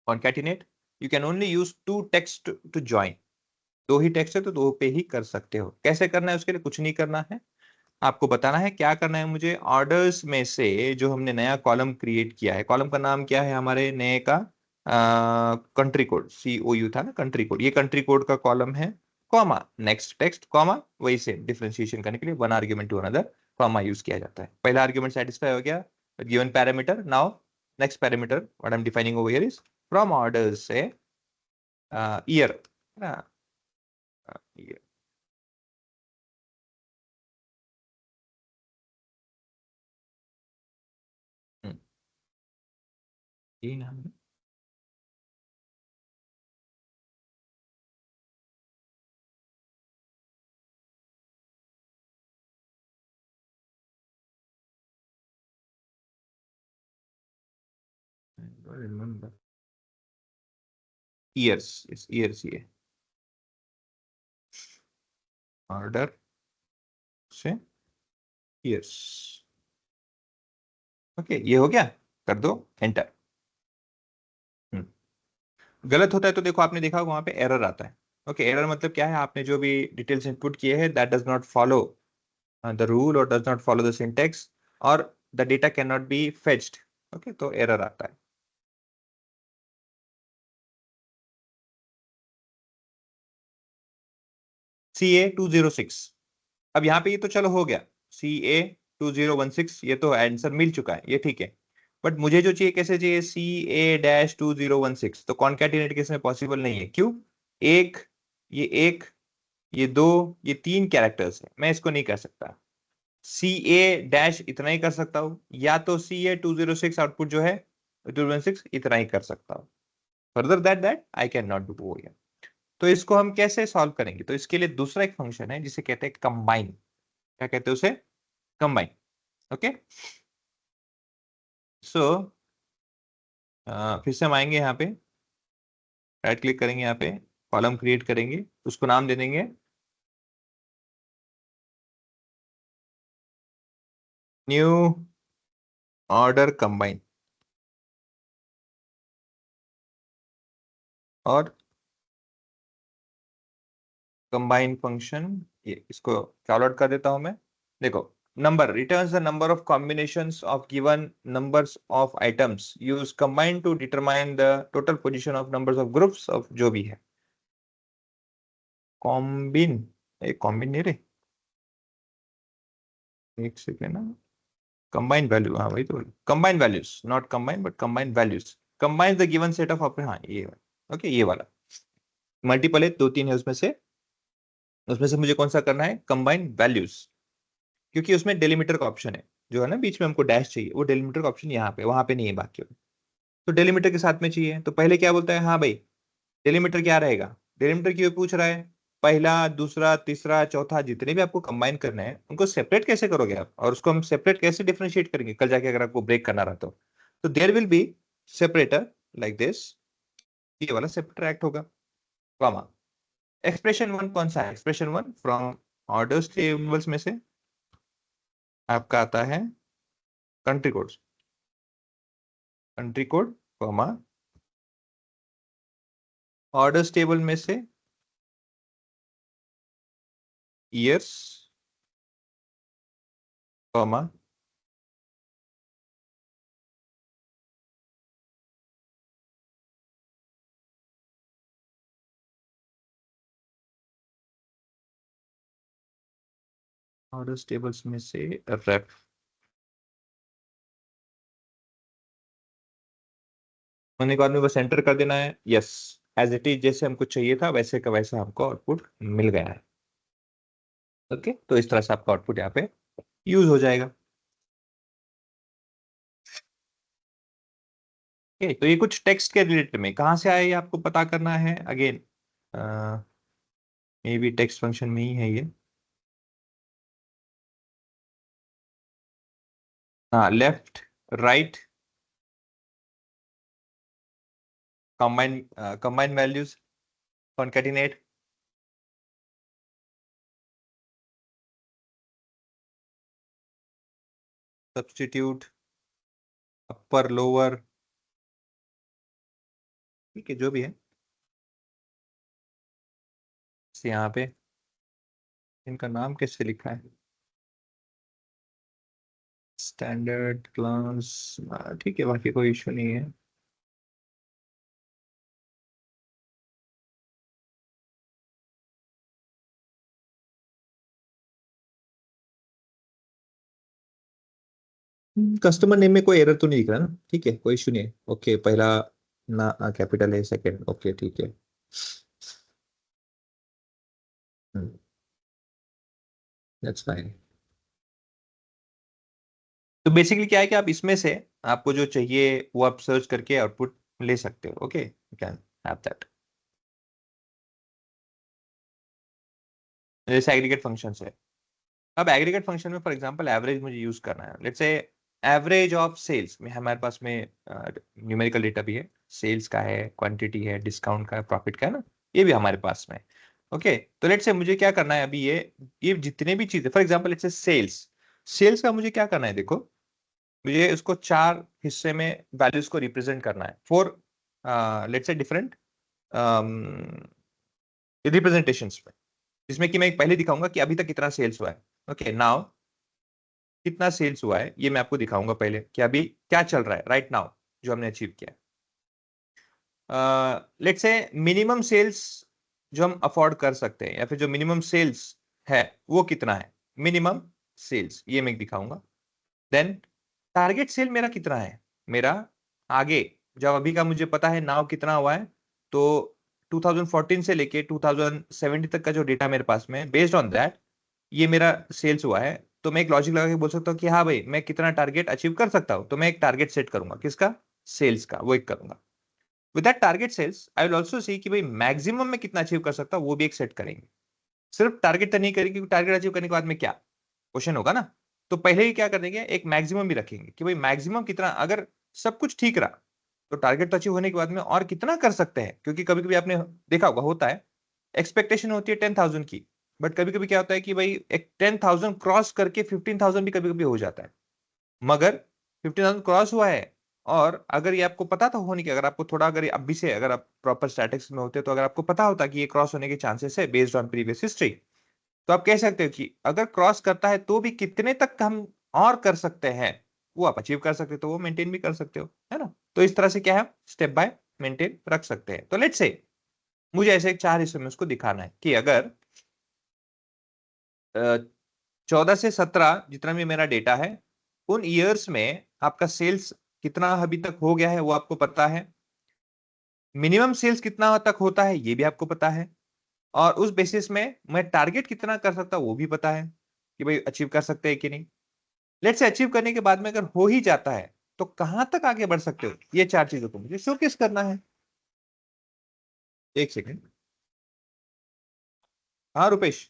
concatenate, you can only use 2 text to join. 2 he text है तो 2 पे ही कर सकते हो। कैसे करना है उसके लिए कुछ नहीं करना है, आपको बताना है क्या करना है मुझे। ऑर्डर्स में से जो हमने नया कॉलम क्रिएट किया है, कॉलम का नाम क्या है हमारे नए का? कंट्री कोड, COU था ना कंट्री कोड, ये कंट्री कोड का कॉलम है, कॉमा नेक्स्ट टेक्स्ट कॉमा, वही से डिफरेंशिएशन करने के लिए one argument to another comma use किया जाता है। पहला आर्ग्यूमेंट सेटिस्फाई हो गया, given parameter, now next parameter what I am defining over here is from orders से ईयर, ईयर ये नाम है। remember years, yes years, ये ऑर्डर से years। ओके ये हो गया, कर दो एंटर। गलत होता है तो देखो आपने देखा वहां पे एरर आता है। ओके एरर मतलब क्या है, आपने जो भी डिटेल्स इनपुट किए हैं that does not follow the rule और does not follow the syntax और the data can not be fetched. Okay तो एरर आता है। CA 206, अब यहाँ पे ये तो चलो हो गया, CA 2016 ये तो आंसर मिल चुका है, ये ठीक है, बट मुझे जो चाहिए कैसे चाहिए, CA-2016, तो कॉन्कैटिनेट केस में पॉसिबल नहीं है। क्यों? एक, ये 2, ये 3 कैरेक्टर्स है, मैं इसको नहीं कर सकता। CA- इतना ही कर सकता हूं, या तो CA 206 आउटपुट जो है 216 इतना ही कर सकता हूं, further that I can not do. तो इसको हम कैसे सॉल्व करेंगे? तो इसके लिए दूसरा एक फंक्शन है जिसे कहते हैं कंबाइन। क्या कहते हैं उसे? कंबाइन। ओके सो फिर से हम आएंगे यहाँ पे, राइट क्लिक करेंगे, यहाँ पे कॉलम क्रिएट करेंगे, उसको नाम दे देंगे न्यू ऑर्डर कंबाइन, और कंबाइन फंक्शन ये इसको कॉल आउट कर देता हूं मैं। देखो number returns the number of combinations of given numbers of items, use combine to determine the total position of numbers of groups of जो भी है। कॉम्बिन, एक कॉम्बिन नहीं रे, एक सेकेंड ना, कंबाइन वैल्यू, हाँ वही तो, combine values, not combine but combine values, combine the given set of operation, हाँ ये ओके ये वाला मल्टीपल है, 2 3 है उसमें से मुझे कौन सा करना है? कंबाइन वैल्यूज, क्योंकि उसमें डेलीमीटर का ऑप्शन है, जो है ना बीच में हमको डैश चाहिए, वो डेलीमीटर का ऑप्शन यहाँ पे, वहां पे नहीं है बाकी। तो डेलीमीटर के साथ में चाहिए, तो पहले क्या बोलता है, हाँ भाई डेलीमीटर क्या रहेगा, डेलीमीटर क्यों पूछ रहा है, पहला दूसरा तीसरा चौथा जितने भी आपको कंबाइन करने हैं उनको सेपरेट कैसे करोगे आप, और उसको हम सेपरेट कैसे डिफरेंशिएट करेंगे कल जाके अगर आपको ब्रेक करना रहा तो there will be separator like this, ये वाला सेपरेटर एक्ट होगा, कॉमा एक्सप्रेशन 1 कौन सा है, एक्सप्रेशन 1 फ्रॉम ऑर्डर्स टेबल्स में से आपका आता है country code, comma orders table में से ईयर्स, कॉमा ऑर्डर्स टेबल्स में से रेफ। होने के बाद में बस एंटर कर देना है, यस एज इट इज जैसे हमको चाहिए था वैसे का वैसा हमको आउटपुट मिल गया है। ओके, तो इस तरह से आपका आउटपुट यहाँ पे यूज हो जाएगा। ओके, तो ये कुछ टेक्स्ट के रिलेटेड में कहाँ से आया ये आपको पता करना है। अगेन ये भी टेक्स्ट फंक्शन में ही है ये। हाँ, left right combine values concatenate substitute upper lower, ठीक है जो भी है यहाँ पे इनका नाम कैसे लिखा है, स्टैंडर्ड क्लास, ठीक है बाकी कोई इशू नहीं है। कस्टमर नेम में कोई एरर तो नहीं दिख रहा ना, ठीक है कोई इशू नहीं है। ओके, पहला ना कैपिटल है, सेकंड ओके ठीक है। That's fine. तो बेसिकली क्या है कि आप इसमें से आपको जो चाहिए वो आप सर्च करके आउटपुट ले सकते हो। Okay, you can have that. जैसे एग्रीगेट फंक्शन है, अब एग्रीगेट फंक्शन में फॉर एग्जांपल एवरेज मुझे यूज करना है। Let's say average of sales में हमारे पास में न्यूमेरिकल डेटा भी है, सेल्स का है, क्वांटिटी है, डिस्काउंट का है, प्रॉफिट का है ना, ये भी हमारे पास में। ओके, तो लेट्स से मुझे क्या करना है अभी, ये जितने भी चीजें for example let's say sales, sales का मुझे क्या करना है, देखो मुझे उसको 4 हिस्से में वैल्यूज को रिप्रेजेंट करना है, 4 लेट्स से डिफरेंट रिप्रेजेंटेशंस में, जिसमें कि मैं पहले दिखाऊंगा कि अभी तक कितना सेल्स हुआ है। ओके, नाउ कितना सेल्स हुआ है ये मैं आपको दिखाऊंगा पहले कि अभी क्या चल रहा है राइट नाउ जो हमने अचीव किया। लेट्स से मिनिमम सेल्स जो हम अफोर्ड कर सकते हैं या फिर जो मिनिमम सेल्स है वो कितना है, मिनिमम सेल्स ये मैं दिखाऊंगा। देन टारगेट सेल मेरा कितना है, मेरा आगे जब अभी का मुझे पता है नाउ कितना हुआ है, तो 2014 से लेके 2070 तक का जो डेटा मेरे पास में है, बेस्ड ऑन दैट ये मेरा सेल्स हुआ है, तो मैं एक लॉजिक लगा के बोल सकता हूँ कि हाँ भाई मैं कितना टारगेट अचीव कर सकता हूँ, तो मैं एक टारगेट सेट करूंगा किसका, सेल्स का, वो एक करूंगा। With that target sales I will also see कि भाई मैक्सिमम में कितना अचीव कर सकता हूँ वो भी एक सेट करेंगे। सिर्फ टारगेट तो नहीं करेंगे क्योंकि टारगेट अचीव करने के बाद में क्या क्वेश्चन होगा ना, तो पहले ही क्या कर देंगे एक मैक्सिमम भी रखेंगे कि भाई मैक्सिमम कितना, अगर सब कुछ ठीक रहा तो टारगेट तो अचीव होने के बाद में और कितना कर सकते हैं, क्योंकि कभी कभी आपने देखा होगा होता है एक्सपेक्टेशन होती है 10,000 की, बट कभी कभी क्या होता है कि भाई एक 10,000 क्रॉस करके 15,000 भी कभी कभी हो जाता है। मगर 15,000 क्रॉस हुआ है, और अगर ये आपको पता था होने की, अगर आपको थोड़ा अगर अभी से अगर आप प्रॉपर स्टैटिक्स में होते तो अगर आपको पता होता कि ये क्रॉस होने के चांसेस है बेस्ड ऑन प्रीवियस हिस्ट्री, तो आप कह सकते हो कि अगर क्रॉस करता है तो भी कितने तक हम और कर सकते हैं वो आप अचीव कर सकते हो, तो वो मेंटेन भी कर सकते हो, है ना। तो इस तरह से क्या है स्टेप बाय मेंटेन रख सकते हैं। तो लेट्स से मुझे ऐसे 4 हिस्सों में उसको दिखाना है कि अगर 14 से 17 जितना भी मेरा डेटा है उन ईयर्स में आपका सेल्स कितना अभी तक हो गया है वो आपको पता है, मिनिमम सेल्स कितना तक होता है ये भी आपको पता है, और उस बेसिस में मैं टारगेट कितना कर सकता हूं वो भी पता है कि भाई अचीव कर सकते हैं कि नहीं। लेट्स से अचीव करने के बाद में अगर हो ही जाता है तो कहां तक आगे बढ़ सकते हो, ये 4 चीजों को मुझे शोकेस करना है। एक सेकेंड, हाँ रुपेश।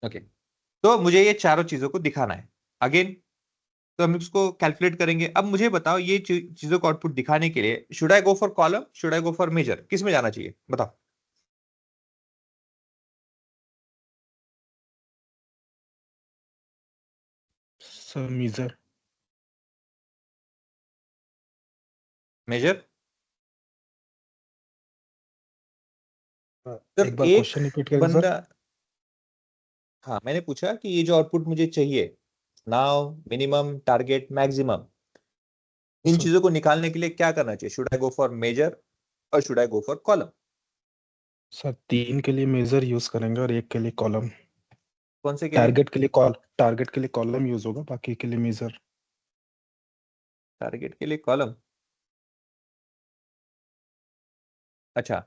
ओके, तो मुझे ये चारों चीजों को दिखाना है अगेन, तो हम इसको कैलकुलेट करेंगे। अब मुझे बताओ ये चीजों को आउटपुट दिखाने के लिए should I go for column, should I go for measure, किस में जाना चाहिए बताओ। मेजर। मेजर। एक सिर्फ बार एक क्वेश्चन रिपीट करिए सर। बंदा, हाँ, मैंने पूछा कि ये जो आउटपुट मुझे चाहिए, नाउ, मिनिमम, टारगेट, मैक्सिमम, इन सर चीजों को निकालने के लिए क्या करना चाहिए? Should I go for measure और should I go for column? Sir 3 के लिए मेजर यूज करेंगे और 1 के लिए कॉलम। कौन से के लिए? टारगेट के लिए कॉलम यूज होगा, बाकी के लिए मेजर। टारगेट के लिए कॉलम। अच्छा,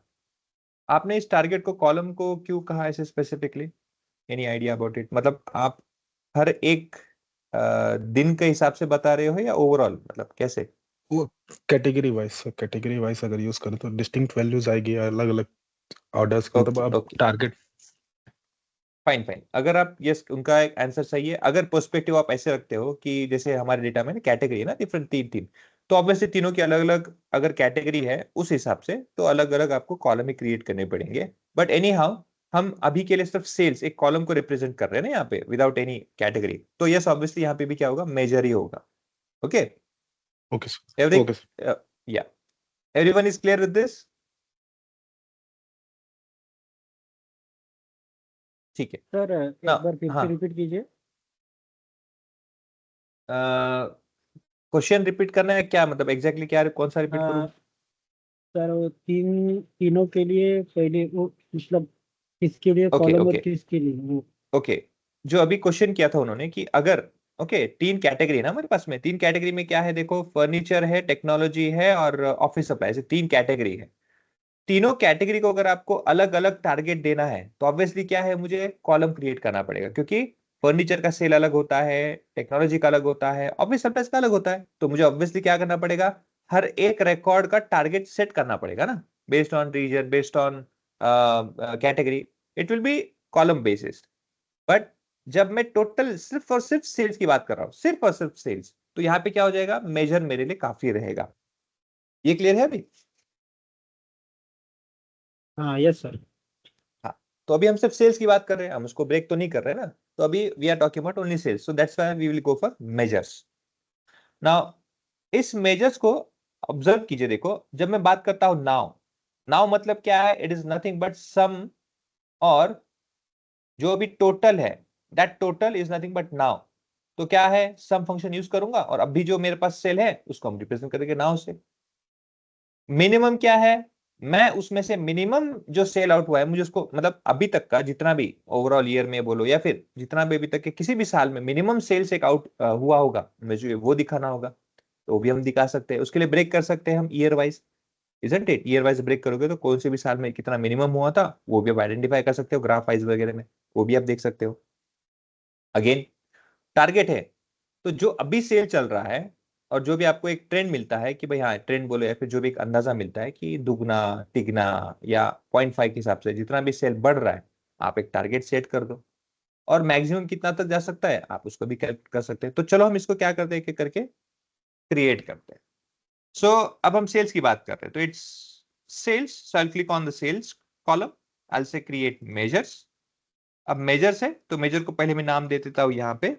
आपने इस टारगेट को कॉलम को क्यों कहा ऐसे specifically? Any idea about it? मतलब आप हर एक दिन के हिसाब से बता रहे हो या ओवरऑल, मतलब कैसे? वो कैटेगरी वाइज अगर यूज करें तो डिस्टिंक्ट वैल्यूज आएगी अलग अलग ऑर्डर्स, मतलब ओके, अब ओके, टारगेट। Fine, fine. अगर आप यस, उनका एक आंसर सही है। अगर पर्सपेक्टिव आप ऐसे रखते हो कि जैसे हमारे डेटा में ना कैटेगरी है ना, डिफरेंट तीन तीन, तो ऑब्वियसली तीनों की अलग अलग अगर कैटेगरी है उस हिसाब से तो अलग अलग आपको कॉलम ही क्रिएट करने पड़ेंगे। बट एनी हाउ, हम अभी के लिए सिर्फ सेल्स एक कॉलम को रिप्रेजेंट कर रहे हैं ना यहाँ पे, विदाउट एनी कैटेगरी। तो यस, ऑब्वियसली यहाँ पे भी क्या होगा, मेजर ही होगा। Okay, okay every, sir, okay sir. Yeah, everyone is clear with this? ठीक है सर ना? एक बार फिर हाँ, से रिपीट कीजिए। क्वेश्चन रिपीट करना है क्या? मतलब एग्जैक्टली क्या, कौन सा रिपीट करूं? सर वो तीनों के लिए पहले वो मतलब किसके लिए ओके, कॉलम और ओके, किसके लिए वो। ओके। जो अभी क्वेश्चन किया था उन्होंने कि अगर, ओके, तीन कैटेगरी है ना हमारे पास में। तीन कैटेगरी में क्या है देखो, फर्नीचर है, टेक्नोलॉजी है और ऑफिस सप्लाई, से तीन कैटेगरी है। तीनों कैटेगरी को अगर आपको अलग अलग टारगेट देना है तो ऑब्वियसली क्या है, मुझे कॉलम क्रिएट करना पड़ेगा, क्योंकि फर्नीचर का सेल अलग होता है, टेक्नोलॉजी का अलग होता है, ऑफिस सप्लाईज का अलग होता है। तो मुझे ऑब्वियसली क्या करना पड़ेगा, हर एक रिकॉर्ड का टारगेट सेट करना पड़ेगा ना, based on region, based on category. It will be column basis. But जब मैं टोटल सिर्फ और सिर्फ सेल्स की बात कर रहा हूं, सिर्फ और सिर्फ सेल्स, तो यहां पे क्या हो जाएगा, मेजर मेरे लिए काफी रहेगा। ये क्लियर है अभी? हाँ यस सर। हाँ। तो अभी हम सिर्फ सेल्स की बात कर रहे हैं, हम उसको ब्रेक तो नहीं कर रहे ना। तो अभी we are talking about only sales, so that's why we will go for measures. Now, इस मेजर्स को ऑब्जर्व कीजिए। देखो, जब मैं बात करता हूं नाउ, नाउ मतलब क्या है, it is nothing but sum, और जो अभी टोटल है, that total is nothing but now. तो क्या है, सम फंक्शन यूज करूंगा और अभी जो मेरे पास सेल है उसको हम रिप्रेजेंट करेंगे नाउ से। मिनिमम क्या है, मैं उसमें से मिनिमम जो सेल आउट हुआ है मुझे उसको, मतलब अभी तक का जितना भी ओवरऑल ईयर में बोलो या फिर जितना भी अभी तक के किसी भी साल में मिनिमम सेल्स एक आउट हुआ होगा मुझे वो दिखाना होगा। तो वो भी हम दिखा सकते हैं। उसके लिए ब्रेक कर सकते हैं हम year wise, isn't it? Year wise break करोगे तो कौन से भी साल में कितना मिनिमम हुआ था वो भी आप आइडेंटिफाई कर सकते हो, ग्राफ वाइज वगैरह में वो भी आप देख सकते हो। अगेन, टारगेट है तो जो अभी सेल चल रहा है, और जो भी आपको एक ट्रेंड मिलता है कि भाई, हाँ ट्रेंड बोलो या फिर जो भी एक अंदाजा मिलता है कि दुगना, तिगना या 0.5 के हिसाब से जितना भी सेल बढ़ रहा है, आप एक टारगेट सेट कर दो। और मैक्सिमम कितना तक जा सकता है आप उसको भी कैलकुलेट कर सकते हैं। तो चलो हम इसको क्या करते हैं, एक एक करके क्रिएट करते हैं। सो अब हम सेल्स की बात कर रहे हैं, तो it's sales, so I click on the sales column, I say create measures. अब मेजर्स है तो मेजर को पहले मैं नाम दे देता हूं यहाँ पे,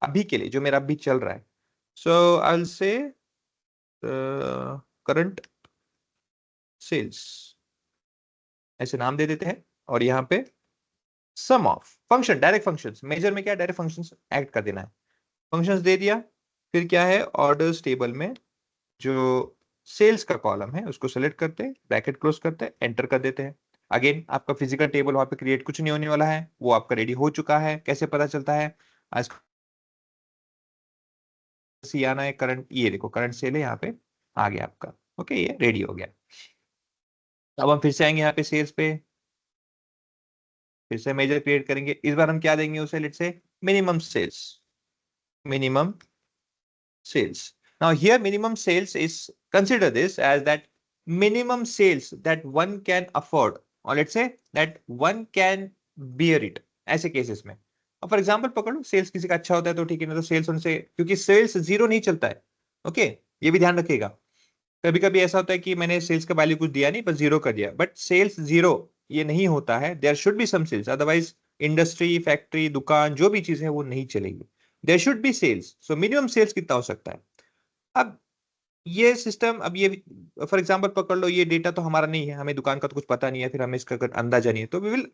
अभी के लिए जो मेरा अभी चल रहा है। So I will say current sales, ऐसे नाम दे देते हैं। और यहाँ पे sum of function, direct functions, measure में क्या डायरेक्ट फंक्शंस ऐड कर देना है। फंक्शंस दे दिया। फिर क्या है, ऑर्डर्स टेबल में जो सेल्स का कॉलम है उसको सेलेक्ट करते हैं, ब्रैकेट क्लोज करते हैं, एंटर कर देते हैं। अगेन आपका फिजिकल टेबल वहां पे क्रिएट कुछ नहीं होने वाला है, वो आपका रेडी हो चुका है। कैसे पता चलता है, आज सी आना है करंट, ये देखो करंट सेल है यहाँ पे आ गया आपका। ओके, ये रेडी हो गया। अब हम फिर से आएंगे यहाँ पे सेल्स पे, फिर से मेजर क्रिएट करेंगे। इस बार हम क्या देंगे उसे, let's say minimum sales, minimum sales. Now here minimum sales is, consider this as that minimum sales that one can afford, or let's say that one can bear it, ऐसे cases में। अब for example पकड़ लो, sales किसी का अच्छा होता है तो ठीक है, नहीं तो सेल्स उनसे, क्योंकि सेल्स जीरो नहीं चलता है। ओके, ये भी ध्यान रखिएगा। कभी कभी ऐसा होता है कि मैंने सेल्स का वैल्यू कुछ दिया नहीं, बस जीरो कर दिया, बट सेल्स जीरो ये नहीं होता है। There should be some sales, otherwise industry, factory, दुकान जो भी चीज है वो नहीं चलेगी। There should be sales, so minimum sales कितना हो सकता है। अब ये सिस्टम, अब ये फॉर एग्जांपल पकड़ लो, ये डेटा तो हमारा नहीं है, हमें दुकान का तो कुछ पता नहीं है, फिर हमें इसका अगर अंदाजा नहीं है तो we will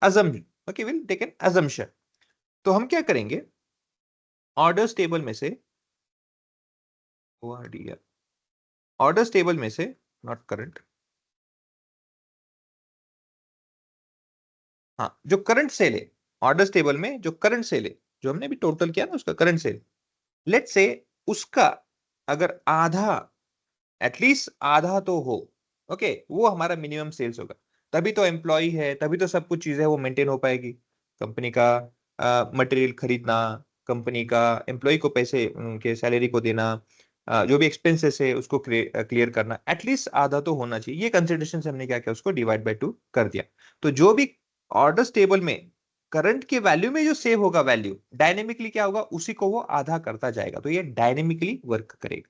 assume okay, will take an assumption. तो हम क्या करेंगे, ऑर्डर्स टेबल में से ऑर्डर्स टेबल में से, नॉट करंट, हाँ, जो करंट सेल है ऑर्डर्स टेबल में, जो करंट सेल है, जो हमने भी टोटल किया ना उसका करंट सेल, लेट्स से उसका अगर आधा, एटलीस्ट आधा तो हो, ओके, वो हमारा मिनिमम सेल्स होगा। तभी तो एम्प्लॉय है, तभी तो सब कुछ चीजें वो मेंटेन हो पाएगी। कंपनी का मटेरियल खरीदना, कंपनी का एम्प्लॉय को पैसे के सैलरी को देना, जो भी एक्सपेंसेस है उसको क्लियर करना, एटलीस्ट आधा तो होना चाहिए। ये कंसिडरेशन से हमने क्या किया, उसको डिवाइड बाय 2 कर दिया। तो जो भी ऑर्डर्स टेबल में करंट के वैल्यू में जो सेव होगा वैल्यू, डायनेमिकली क्या होगा, उसी को वो आधा करता जाएगा। तो ये डायनेमिकली वर्क करेगा,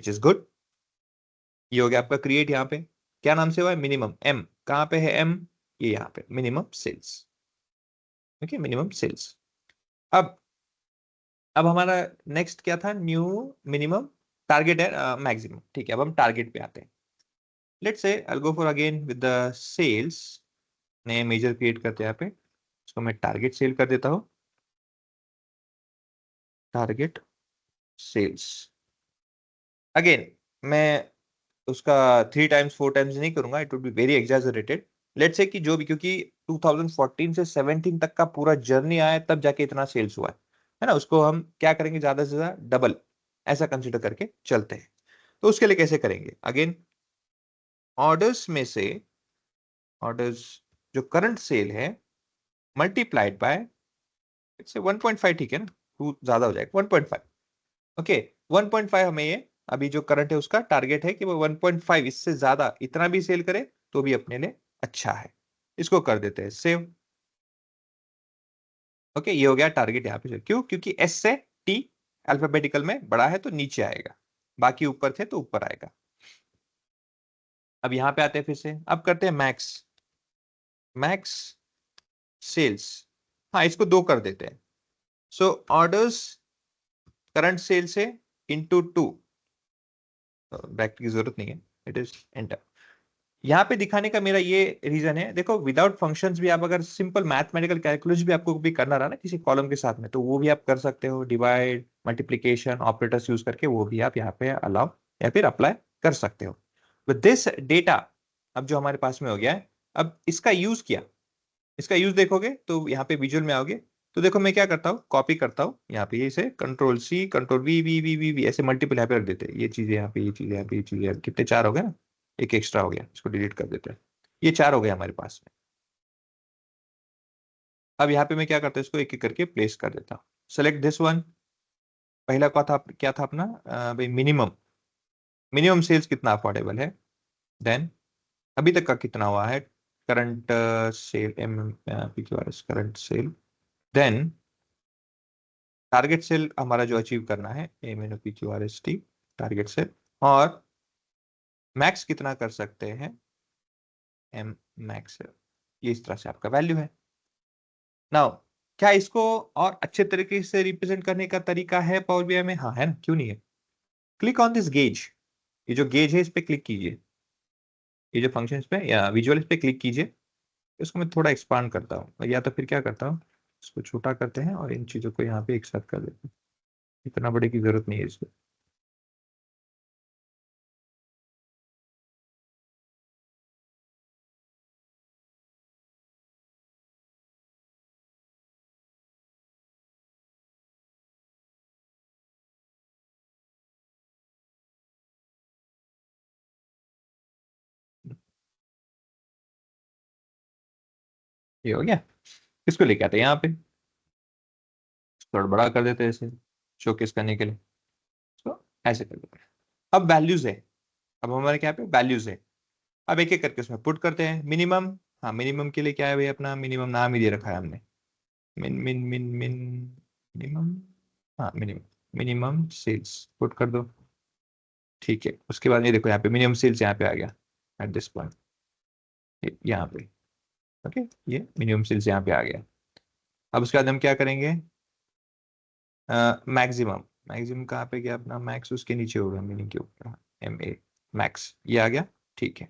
विच इज गुड। ये हो गया आपका क्रिएट। यहाँ पे क्या नाम से हुआ है, मिनिमम। एम कहां पे है, एम ये यहाँ पे minimum sales. Okay, minimum sales. अब हमारा नेक्स्ट क्या था, न्यू मिनिमम, टारगेट है मैक्सिमम। ठीक है, अब हम टारगेट पे आते हैं। Let's say I go for again with the sales, नए मेजर क्रिएट करते हैं यहाँ पे। इसको मैं टारगेट सेल कर देता हूं, टारगेट सेल्स। अगेन मैं उसका 3 टाइम्स 4 टाइम्स नहीं करूंगा, it would be very exaggerated. Let's say कि जो भी, क्योंकि 2014 से 17 तक का पूरा जर्नी आया तब जाके इतना सेल्स हुआ है ना, उसको हम क्या करेंगे, ज्यादा से ज्यादा डबल ऐसा कंसिडर करके चलते हैं। तो उसके लिए कैसे करेंगे, अगेन ऑर्डर्स में से, ऑर्डर्स जो करंट सेल है मल्टीप्लाइड बाय 1.5, ठीक है ना, टू ज्यादा हो जाएगा, 1.5। ओके, 1.5 हमें ये अभी जो करंट है उसका टारगेट है कि वो 1.5, इससे ज्यादा इतना भी सेल करे तो भी अपने लिए अच्छा है। इसको कर देते हैं सेव। ओके, ये हो गया टारगेट यहाँ पे। क्यों, क्योंकि एस से टी अल्फाबेटिकल में बड़ा है तो नीचे आएगा, बाकी ऊपर थे तो ऊपर आएगा। अब यहाँ पे आते हैं फिर से, अब करते हैं मैक्स, मैक्स सेल्स। हाँ, इसको 2 कर देते हैं। सो ऑर्डर्स करंट सेल से इंटू 2, ब्रैकेट की जरूरत नहीं है, इट इज एंटर। यहाँ पे दिखाने का मेरा ये रीजन है, देखो विदाउट फंक्शंस भी आप अगर सिंपल मैथमेटिकल कैलकुलस भी आपको भी करना रहा ना किसी कॉलम के साथ में, तो वो भी आप कर सकते हो, डिवाइड मल्टीप्लिकेशन ऑपरेटर्स यूज करके वो भी आप यहाँ पे अलाउ या फिर अप्लाई कर सकते हो। विद दिस डेटा अब जो हमारे पास में हो गया है, अब इसका यूज किया, इसका यूज देखोगे तो यहाँ पे विजुअल में आओगे तो देखो मैं क्या करता हूँ, कॉपी करता हूँ यहाँ पे, इसे control C control V V V V V ऐसे मल्टीपल यहाँ पे रख देते हैं। ये चीजें यहाँ पे, ये चीजें यहाँ पे, ये चीजें कितने, 4 हो गए ना, एक एक्स्ट्रा हो गया, इसको डिलीट कर देते हैं। ये 4 हो गए हमारे पास में। अब यहाँ पे मैं क्या करता हूँ, इसको एक एक करके प्लेस कर देता हूँ। सेलेक्ट दिस वन, पहला क्या था अपना, भाई मिनिमम, मिनिमम सेल्स कितना अफोर्डेबल है, देन अभी तक का कितना हुआ है, current sale, M P Q R S current sale, then target sale हमारा जो अचीव करना है, M N O P Q R S T target sale, और मैक्स कितना कर सकते हैं, एम मैक्स, ये इस तरह से आपका वैल्यू है। नाउ क्या इसको और अच्छे तरीके से रिप्रेजेंट करने का तरीका है पावर बीआई में, हाँ है ना, क्यों नहीं है। क्लिक ऑन दिस गेज, ये जो गेज है इस पे क्लिक कीजिए, ये जो फंक्शन इस पे या विजुअल इस पे क्लिक कीजिए। इसको मैं थोड़ा एक्सपांड करता हूँ, या तो फिर क्या करता हूँ, इसको छोटा करते हैं और इन चीजों को यहाँ पे एक साथ कर देते हैं, इतना बड़े की जरूरत नहीं है इसको। ये हो गया, इसको लेके आते हैं यहाँ पे, थोड़ा बड़ा कर देते हैं इसे शोकेस करने के लिए, तो ऐसे कर देते हैं। अब वैल्यूज है, अब हमारे क्या पे वैल्यूज है। अब एक एक करके उसमें पुट करते हैं। मिनिमम, हाँ मिनिमम के लिए क्या है भाई, अपना मिनिमम नाम ही दे रखा है हमने, मिन मिन मिन मिन मिनिमम, हाँ मिनिमम, मिनिमम सेल्स पुट कर दो। ठीक है, उसके बाद ये देखो यहाँ पे मिनिमम सेल्स यहाँ पे आ गया एट दिस पॉइंट, यहाँ पे। ओके, ये मिनिमम सेल्स यहाँ पे आ गया। अब उसके बाद हम क्या करेंगे, मैक्सिमम, मैक्सिमम कहाँ पे गया अपना, मैक्स उसके नीचे होगा मीनिंग के ऊपर, एम ए मैक्स, ये आ गया। ठीक है,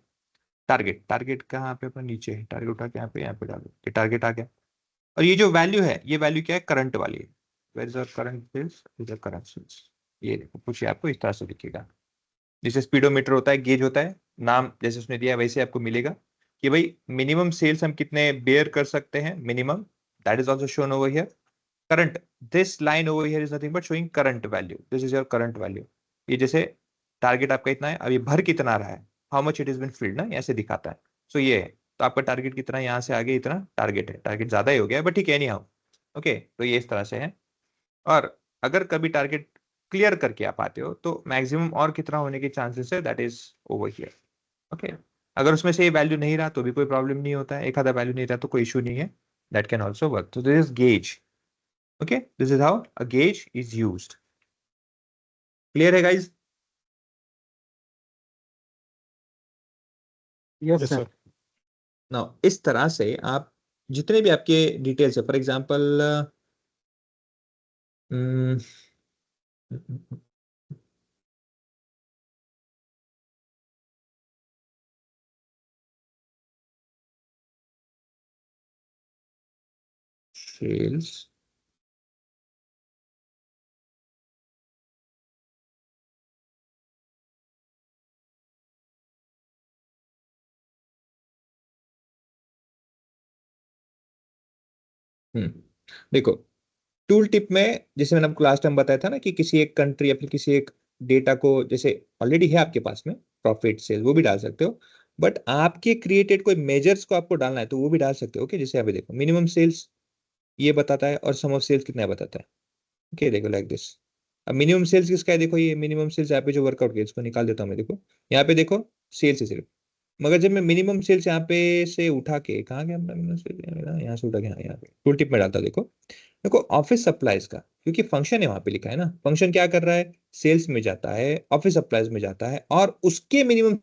टारगेट, टारगेट कहाँ पे अपना नीचे है, टारगेट उठा के यहाँ पे डालो, टारगेट आ गया। और ये जो वैल्यू है, ये वैल्यू क्या है, करंट वाली है। Where is our current sales, is a current sales. ये देखो पूछिए आपको, इस तरह से लिखिएगा। जैसे स्पीडोमीटर होता है, गेज होता है, नाम जैसे उसने दिया है वैसे आपको मिलेगा कि भाई मिनिमम सेल्स हम कितने बेयर कर सकते हैं, minimum, that is also shown over here. Current, this line over here is nothing but showing current value, this is your current value. ये जैसे टारगेट आपका इतना है, अब ये भर कितना रहा है, how much it is been field ना, ऐसे दिखाता है। सो ये है, तो आपका टारगेट कितना है, यहाँ से आगे इतना टारगेट है, टारगेट ज्यादा ही हो गया बट ठीक है, एनी हाउ। ओके, तो ये इस तरह से है। और अगर कभी टारगेट क्लियर करके आप आते हो तो मैक्सिमम और कितना होने के चांसेस है, that is over here. Okay, अगर उसमें से ये वैल्यू नहीं रहा तो भी कोई प्रॉब्लम नहीं होता है, एक आधा वैल्यू नहीं रहा तो कोई इशू नहीं है, दैट कैन ऑल्सो वर्क। तो this is gauge. Okay, this is how a gauge is used. Clear है guys? Yes yes sir. Sir. Now इस तरह से आप जितने भी आपके डिटेल्स है, फॉर एग्जांपल सेल्स, देखो टूल टिप में जैसे मैंने आपको लास्ट टाइम बताया था ना कि किसी एक कंट्री या फिर किसी एक डेटा को, जैसे ऑलरेडी है आपके पास में प्रॉफिट सेल, वो भी डाल सकते हो, बट आपके क्रिएटेड कोई मेजर्स को आपको डालना है तो वो भी डाल सकते हो। ओके, जैसे अभी देखो मिनिमम सेल्स ये बताता है और सम ऑफ सेल्स कितना बताता है। ओके, देखो लाइक दिस। अब मिनिमम सेल्स किसका है, देखो ये मिनिमम सेल्स यहाँ पे जो वर्कआउट किया, इसको निकाल देता हूँ मैं, देखो यहाँ पे देखो सेल्स है सिर्फ। मगर जब मैं मिनिमम सेल्स यहाँ पे से उठा के, कहाँ गया अपना मिनिमम सेल्स, यहाँ से उठा के, हाँ यहाँ पे टूल टिप में डालता, देखो देखो ऑफिस सप्लाईज का, क्योंकि फंक्शन है वहां पे लिखा है ना, फंक्शन क्या कर रहा है, सेल्स में जाता है, ऑफिस सप्लाईज में जाता है और उसके minimum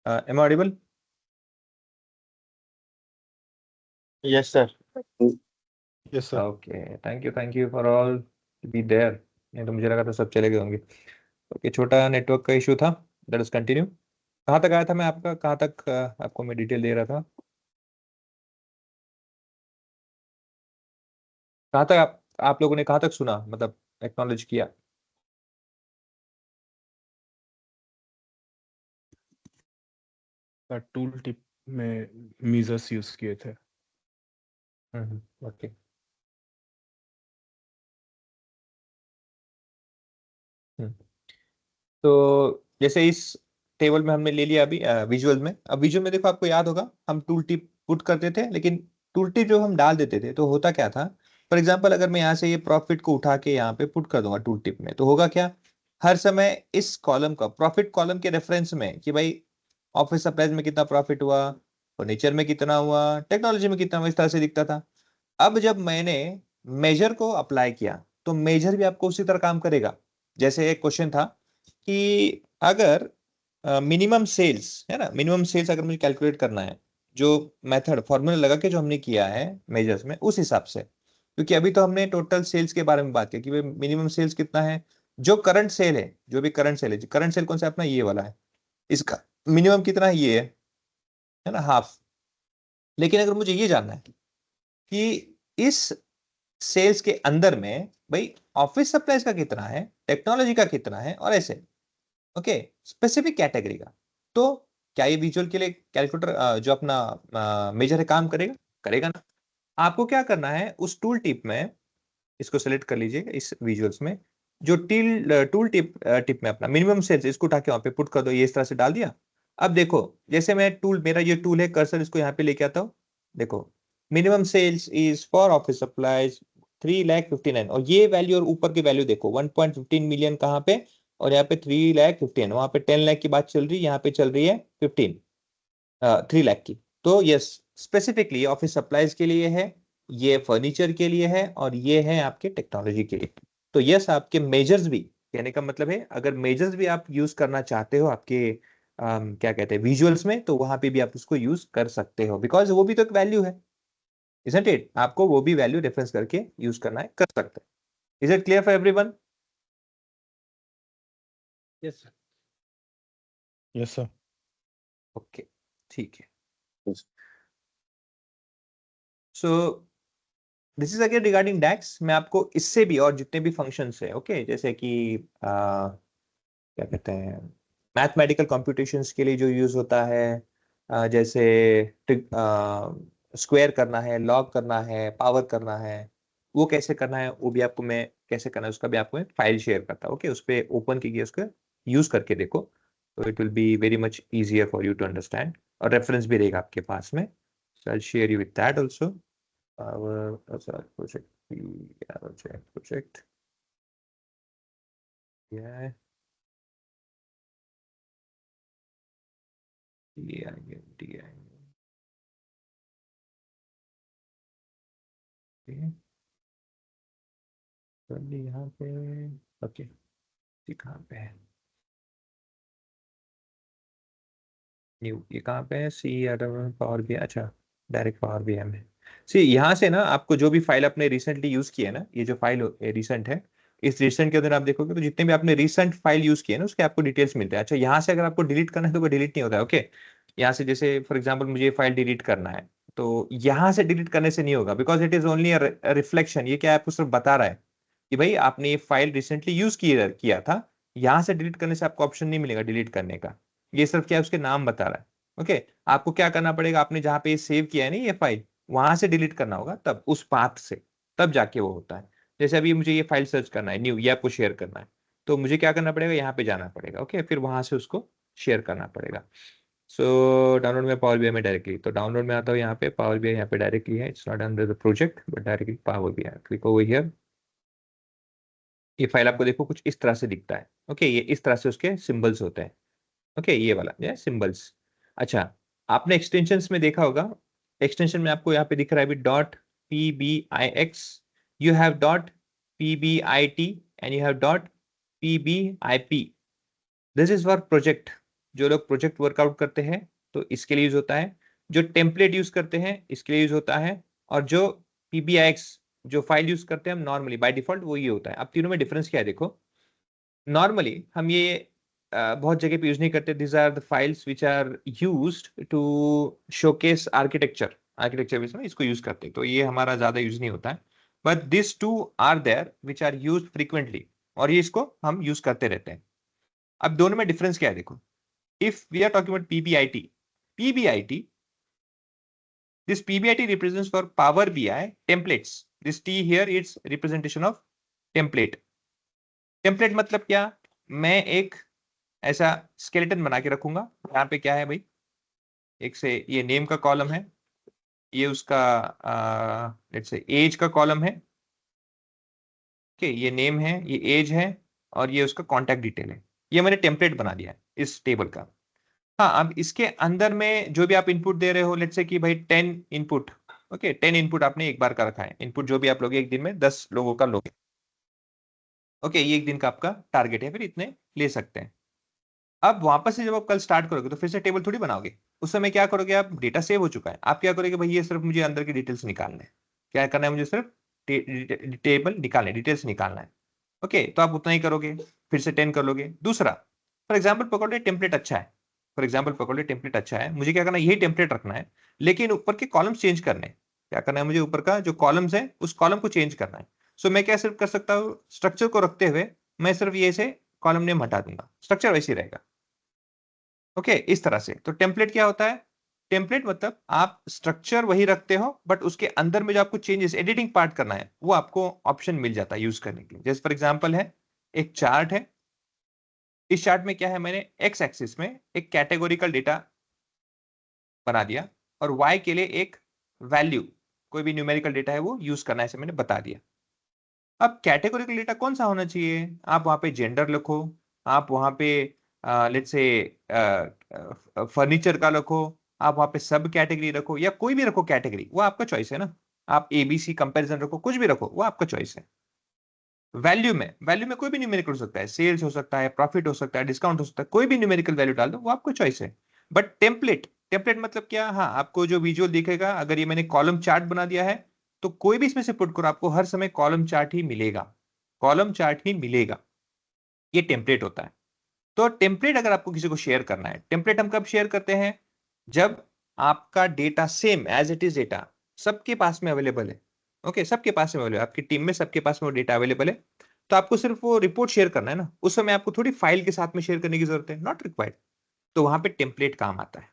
Am I audible? Yes, sir. Yes, sir. Okay, thank you for all to be there. नहीं तो मुझे लगा था सब चले गए होंगे. ओके, छोटा नेटवर्क का इशू था. Let us continue. कहाँ तक आया था मैं आपका, कहाँ तक आपको मैं डिटेल दे रहा था, कहाँ तक आप लोगों ने कहाँ तक सुना, मतलब एक्नॉलेज किया? टूल टिप में मीजर्स यूज किए थे. ओके. तो जैसे इस टेबल में हमने ले लिया अभी विजुअल में. अब विजुअल में देखो, आपको याद होगा हम टूल टिप पुट करते थे, लेकिन टूल टिप जो हम डाल देते थे तो होता क्या था. फॉर एग्जांपल अगर मैं यहाँ से ये प्रॉफिट को उठा के यहाँ पे पुट कर दूंगा टूल टिप में, तो होगा क्या, हर समय इस कॉलम का, प्रॉफिट कॉलम के रेफरेंस में, कि भाई ऑफिस सप्लाईज में कितना प्रॉफिट हुआ, फर्नीचर में कितना हुआ, टेक्नोलॉजी में कितना हुआ, इस तरह से दिखता था. अब जब मैंने मेजर को अप्लाई किया तो मेजर भी आपको उसी तरह काम करेगा. जैसे एक क्वेश्चन था कि अगर मिनिमम सेल्स है ना, मिनिमम सेल्स अगर मुझे कैलकुलेट करना है, जो मेथड फॉर्मूला लगा के जो हमने किया है मेजर्स में, उस हिसाब से, क्योंकि अभी तो हमने टोटल सेल्स के बारे में बात की कि भाई मिनिमम सेल्स कितना है, जो करंट सेल है, जो भी करंट सेल है, करंट सेल कौन सा अपना ये वाला है, इसका मिनिमम कितना है, ये है ना, हाफ. लेकिन अगर मुझे ये जानना है कि इस सेल्स के अंदर में भाई ऑफिस सप्लाईज का कितना है, टेक्नोलॉजी का कितना है, और ऐसे, ओके, स्पेसिफिक कैटेगरी का, तो क्या ये विजुअल के लिए कैलकुलेटर जो अपना मेजर है काम करेगा? करेगा ना. आपको क्या करना है, उस टूल टिप में, इसको सेलेक्ट कर लीजिएगा इस विजुअल्स में, जो टूल टिप में अपना मिनिमम सेल्स, इसको उठा के वहां पे पुट कर दो, ये इस तरह से डाल दिया. अब देखो, जैसे मैं टूल, मेरा ये टूल है कर्सर, इसको यहाँ पे लेके आता हूँ. देखो, minimum sales is for office supplies 3,59,000, और ये वैल्यू और ऊपर की वैल्यू देखो 1.15 मिलियन कहाँ पे, और यहाँ पे 3,59,000, वहां पे 10 लाख की बात चल रही है, यहाँ पे चल रही है 3 लाख की. तो यस, स्पेसिफिकली ऑफिस सप्लाईज के लिए है, ये फर्नीचर के लिए है, और ये है आपके टेक्नोलॉजी के लिए. तो यस, आपके मेजर्स भी, कहने का मतलब है, अगर मेजर्स भी आप यूज करना चाहते हो आपके क्या कहते हैं विजुअल्स में, तो वहां पे भी आप उसको यूज कर सकते हो, बिकॉज वो भी तो एक वैल्यू है, इजंट इट. आपको वो भी वैल्यू रेफरेंस करके यूज करना है, कर सकते हैं. Is it clear for everyone? Yes sir. Yes sir. Okay, ठीक है. Yes. So this is again regarding DAX. मैं आपको इससे भी और जितने भी फंक्शंस है, ओके, जैसे कि क्या कहते हैं, मैथमेटिकल कंप्यूटेशंस के लिए जो यूज होता है, जैसे स्क्वायर करना है, लॉग करना है, पावर करना है, वो कैसे करना है, वो भी आपको मैं कैसे करना है उसका भी आपको मैं फाइल शेयर करता हूँ. ओके, उस पर ओपन कीजिए, उसको यूज करके देखो, तो it will be very much easier for you to understand, और रेफरेंस भी रहेगा आपके पास में. So I will share you with that also. Our project. Yeah. यहाँ पे, ओके, कहाँ पे है न्यू, ये कहाँ पे है, सी पावर भी, अच्छा, डायरेक्ट पावर भी है. सी यहाँ से ना आपको जो भी फाइल आपने रिसेंटली यूज किया है ना, ये जो फाइल रिसेंट है, इस रिसेंट के अंदर आप देखोगे तो जितने भी आपने रिसेंट फाइल यूज किए ना, उसके आपको डिटेल्स मिलते हैं. अच्छा, यहाँ से अगर आपको डिलीट करना है तो वो डिलीट नहीं होता है. ओके, यहाँ से जैसे फॉर एग्जाम्पल मुझे ये फाइल डिलीट करना है, तो यहाँ से डिलीट करने से नहीं होगा, because it is only reflection. ये क्या है, आपको सिर्फ बता रहा है कि भाई आपने ये फाइल रिसेंटली यूज किया था. यहाँ से डिलीट करने से आपको ऑप्शन नहीं मिलेगा डिलीट करने का. ये सिर्फ क्या है, उसके नाम बता रहा है. ओके, आपको क्या करना पड़ेगा, आपने जहां पे सेव किया है ना ये फाइल, वहां से डिलीट करना होगा, तब उस पाथ से, तब जाके वो होता है. जैसे अभी मुझे ये फाइल सर्च करना है न्यू, ये आपको शेयर करना है, तो मुझे क्या करना पड़ेगा, यहाँ पे जाना पड़ेगा. ओके, फिर वहां से उसको शेयर करना पड़ेगा. सो डाउनलोड में पावर बीआई में डायरेक्टली, तो डाउनलोड में आता हूँ, यहाँ पे पावर बीआई यहाँ पे डायरेक्टली है. It's not under the project but directly power BI. Click over here. ये फाइल आपको देखो कुछ इस तरह से दिखता है. ओके, ये इस तरह से उसके सिंबल्स होते हैं. ओके, ये वाला ये सिंबल्स. अच्छा, आपने एक्सटेंशंस में देखा होगा, एक्सटेंशन में आपको यहाँ पे दिख रहा है भी dot P B I X, you have dot P B I T, and you have dot P B I P. This is for project. जो लोग प्रोजेक्ट वर्कआउट करते हैं तो इसके लिए यूज होता है, जो टेम्पलेट यूज करते हैं इसके लिए यूज होता है, और जो PBIX जो फाइल यूज करते हैं हम नॉर्मली बाय डिफॉल्ट वो ये होता है। अब तीनों में डिफरेंस क्या है देखो। नॉर्मली हम ये बहुत जगह पे यूज नहीं करते। This are the files which are used to showcase architecture, architecture में इसको यूज करते हैं, तो ये हमारा ज्यादा यूज नहीं होता है। But this two are there which are use frequently, और ये इसको हम यूज करते रहते हैं। अब दोनों में डिफरेंस क्या है देखो। If we are talking about PBIT, this PBIT represents for Power BI templates. This T here is representation of template. Template मतलब क्या, मैं एक ऐसा स्केलेटन बना के रखूंगा। यहाँ पे क्या है भाई, एक से ये नेम का कॉलम है, ये उसका लेट्स से एज का कॉलम है, ओके, ये नेम है, ये एज है, और ये उसका कॉन्टैक्ट डिटेल है। ये मैंने टेम्पलेट बना दिया है इस टेबल का। हाँ, अब इसके अंदर में जो भी आप इनपुट दे रहे हो, लेट्स से कि भाई 10 इनपुट, ओके 10 इनपुट आपने एक बार का रखा है। इनपुट जो भी आप लोगे एक दिन में 10 लोगों का लोगे, ओके, ये एक दिन का आपका टारगेट है, फिर इतने ले सकते हैं। अब वापस से जब आप कल स्टार्ट करोगे तो फिर से टेबल थोड़ी बनाओगे। उस समय क्या करोगे, आप डेटा सेव हो चुका है, आप क्या करोगे भाई, ये सिर्फ मुझे अंदर की डिटेल्स निकालना है। क्या करना है, मुझे सिर्फ टेबल निकालना है, डिटेल्स निकालना है, ओके, तो आप उतना ही करोगे, फिर से 10 कर लोगे। दूसरा, फॉर एग्जाम्पल पकड़ ले टेम्पलेट अच्छा है, फॉर एग्जाम्पल पकड़ ले टेम्पलेट अच्छा है, मुझे क्या करना है, यही टेम्पलेट रखना है, लेकिन ऊपर के कॉलम्स चेंज करने हैं। क्या करना है मुझे, ऊपर का जो कॉलम्स है उस कॉलम को चेंज करना है। सो मैं क्या सिर्फ कर सकता हूँ, स्ट्रक्चर को रखते हुए मैं सिर्फ ये से कॉलम नेम हटा दूंगा, स्ट्रक्चर वैसे ही रहेगा, ओके, इस तरह से। तो टेम्पलेट क्या होता है, टेम्पलेट मतलब आप स्ट्रक्चर वही रखते हो, बट उसके अंदर में जो आपको चेंजेस एडिटिंग पार्ट करना है वो आपको ऑप्शन मिल जाता है यूज करने के लिए। जैसे फॉर एग्जांपल है, एक चार्ट है, इस चार्ट में क्या है, मैंने एक्स एक्सिस में एक कैटेगोरिकल डेटा बना दिया, और वाई के लिए एक वैल्यू, कोई भी न्यूमेरिकल डेटा है वो यूज करना है, ऐसे मैंने बता दिया। अब कैटेगोरिकल डेटा कौन सा होना चाहिए, आप वहां पे जेंडर लिखो, आप वहां पे लेट्स से फर्नीचर का रखो, आप वहां पे सब कैटेगरी रखो, या कोई भी रखो कैटेगरी, वो आपका चॉइस है ना। आप ABC कंपैरिजन रखो, कुछ भी रखो, वो आपका चॉइस है। वैल्यू में कोई भी न्यूमेरिकल हो सकता है, सेल्स हो सकता है, प्रॉफिट हो सकता है, डिस्काउंट हो सकता है, कोई भी न्यूमेरिकल वैल्यू डाल दो, वो आपका चॉइस है। बट टेम्पलेट मतलब क्या, हाँ, आपको जो विजुअल दिखेगा, अगर ये मैंने कॉलम चार्ट बना दिया है तो कोई भी इसमें से पुट करो, आपको हर समय कॉलम चार्ट ही मिलेगा, कॉलम चार्ट ही मिलेगा। ये टेम्पलेट होता है। तो टेम्पलेट अगर आपको किसी को शेयर करना है, टेम्पलेट हम कब शेयर करते हैं, जब आपका data same as it is data सबके पास में अवेलेबल है, ओके, सबके पास में अवेलेबल, आपकी टीम में सबके पास में वो डेटा अवेलेबल है, तो आपको सिर्फ वो रिपोर्ट शेयर करना है ना, उस समय आपको थोड़ी फाइल के साथ में शेयर करने की जरूरत है, नॉट रिक्वायर्ड। तो वहां पे टेम्पलेट काम आता है।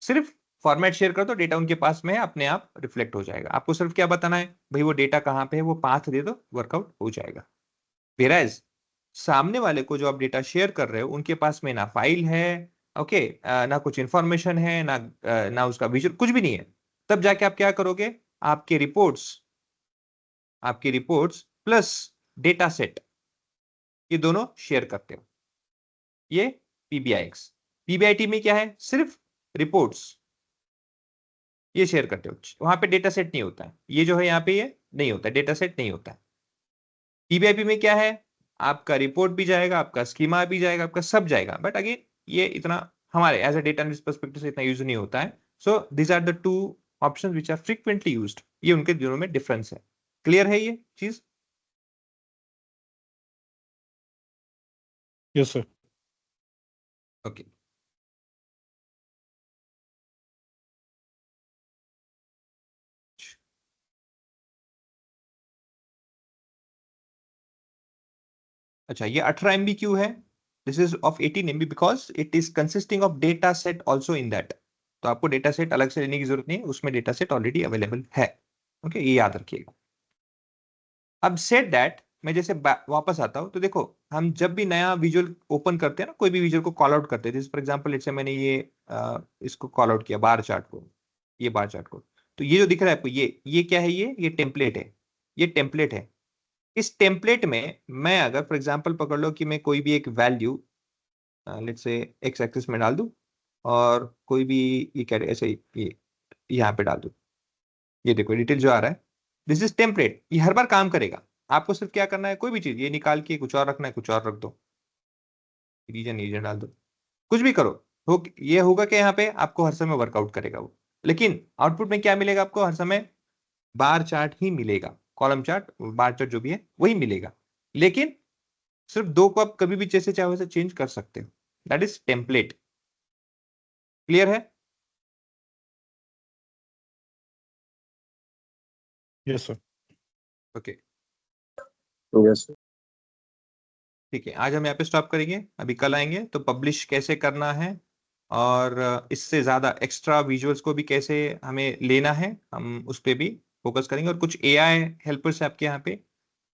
सिर्फ फॉर्मेट शेयर कर दो, डेटा उनके पास में है, अपने आप रिफ्लेक्ट हो जाएगा। आपको सिर्फ क्या बताना है भाई, वो डेटा कहाँ पे है, वो पाथ दे दो, वर्कआउट हो जाएगा। वेराइज सामने वाले को जो आप डेटा शेयर कर रहे हो, उनके पास में ना फाइल है, ओके, ना कुछ इंफॉर्मेशन है, ना उसका विजुअल, कुछ भी नहीं है। तब जाके आप क्या करोगे, आपकी रिपोर्ट्स प्लस डेटा सेट, ये दोनों शेयर करते हो। ये PBIX। PBIT में क्या है, सिर्फ रिपोर्ट्स ये शेयर करते हो, वहां पे डेटा सेट नहीं होता है, ये जो है यहाँ पे ये नहीं होता, डेटा सेट नहीं होता है। PBIP में क्या है, आपका रिपोर्ट भी जाएगा, आपका स्कीमा भी जाएगा, आपका सब जाएगा, बट अगेन ये इतना हमारे as a data analyst perspective से इतना यूज नहीं होता है। So this are the two options which are frequently used, ये उनके दोनों में डिफरेंस है। क्लियर है ये चीज? Yes sir. ओके, अच्छा, ये 18 MB क्यों है, this is of 18 MB because it is consisting of data set also in that. तो आपको डेटा सेट अलग से लेने की जरूरत नहीं है, उसमें डेटा सेट ऑलरेडी अवेलेबल है, ओके, ये याद रखिएगा। अब सेट दैट, मैं जैसे वापस आता हूं, तो देखो हम जब भी नया विजुअल ओपन करते हैं ना, कोई भी विजुअल को कॉल आउट करते हैं, जैसे फॉर एग्जांपल लेट्स से मैंने ये इसको कॉल आउट किया, बार चार्ट को, ये बार चार्ट को, तो ये जो दिख रहा है आपको, ये क्या है, ये टेम्पलेट है, ये टेम्पलेट है। इस टेम्पलेट में मैं अगर फॉर एग्जांपल पकड़ लो कि मैं कोई भी एक value let's say x axis में डाल दूं, और कोई भी ये क्या ऐसे ये यहाँ पे डाल दूं, ये देखो डिटेल जो आ रहा है, दिस इज टेम्पलेट, ये हर बार काम करेगा। आपको सिर्फ क्या करना है, कोई भी चीज ये निकाल के कुछ और रखना है, कुछ और रख दो, रीजन रीजन डाल दो, कुछ भी करो, ये होगा कि यहाँ पे आपको हर समय वर्कआउट करेगा वो, लेकिन आउटपुट में क्या मिलेगा आपको? हर समय बार चार्ट ही मिलेगा, कॉलम चार्ट, बार चार्ट जो भी है वही मिलेगा, लेकिन सिर्फ 2 को आप कभी भी जैसे चाहे वैसे चेंज कर सकते हो। That is template. क्लियर है? Yes sir. Okay yes sir. ठीक है, आज हम यहाँ पे स्टॉप करेंगे, अभी कल आएंगे तो पब्लिश कैसे करना है और इससे ज्यादा एक्स्ट्रा विजुअल्स को भी कैसे हमें लेना है, हम उस पर भी फोकस करेंगे। और कुछ एआई हेल्पर्स है आपके यहाँ पे,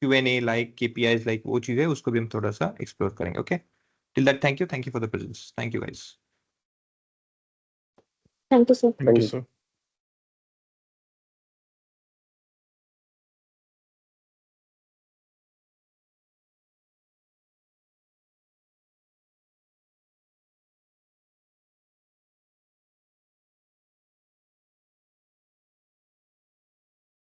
Q&A लाइक, KPIs लाइक, वो चीज है, उसको भी हम थोड़ा सा एक्सप्लोर करेंगे। Okay, till that thank you for the presence, thank you guys. Thank you sir. Thank you sir.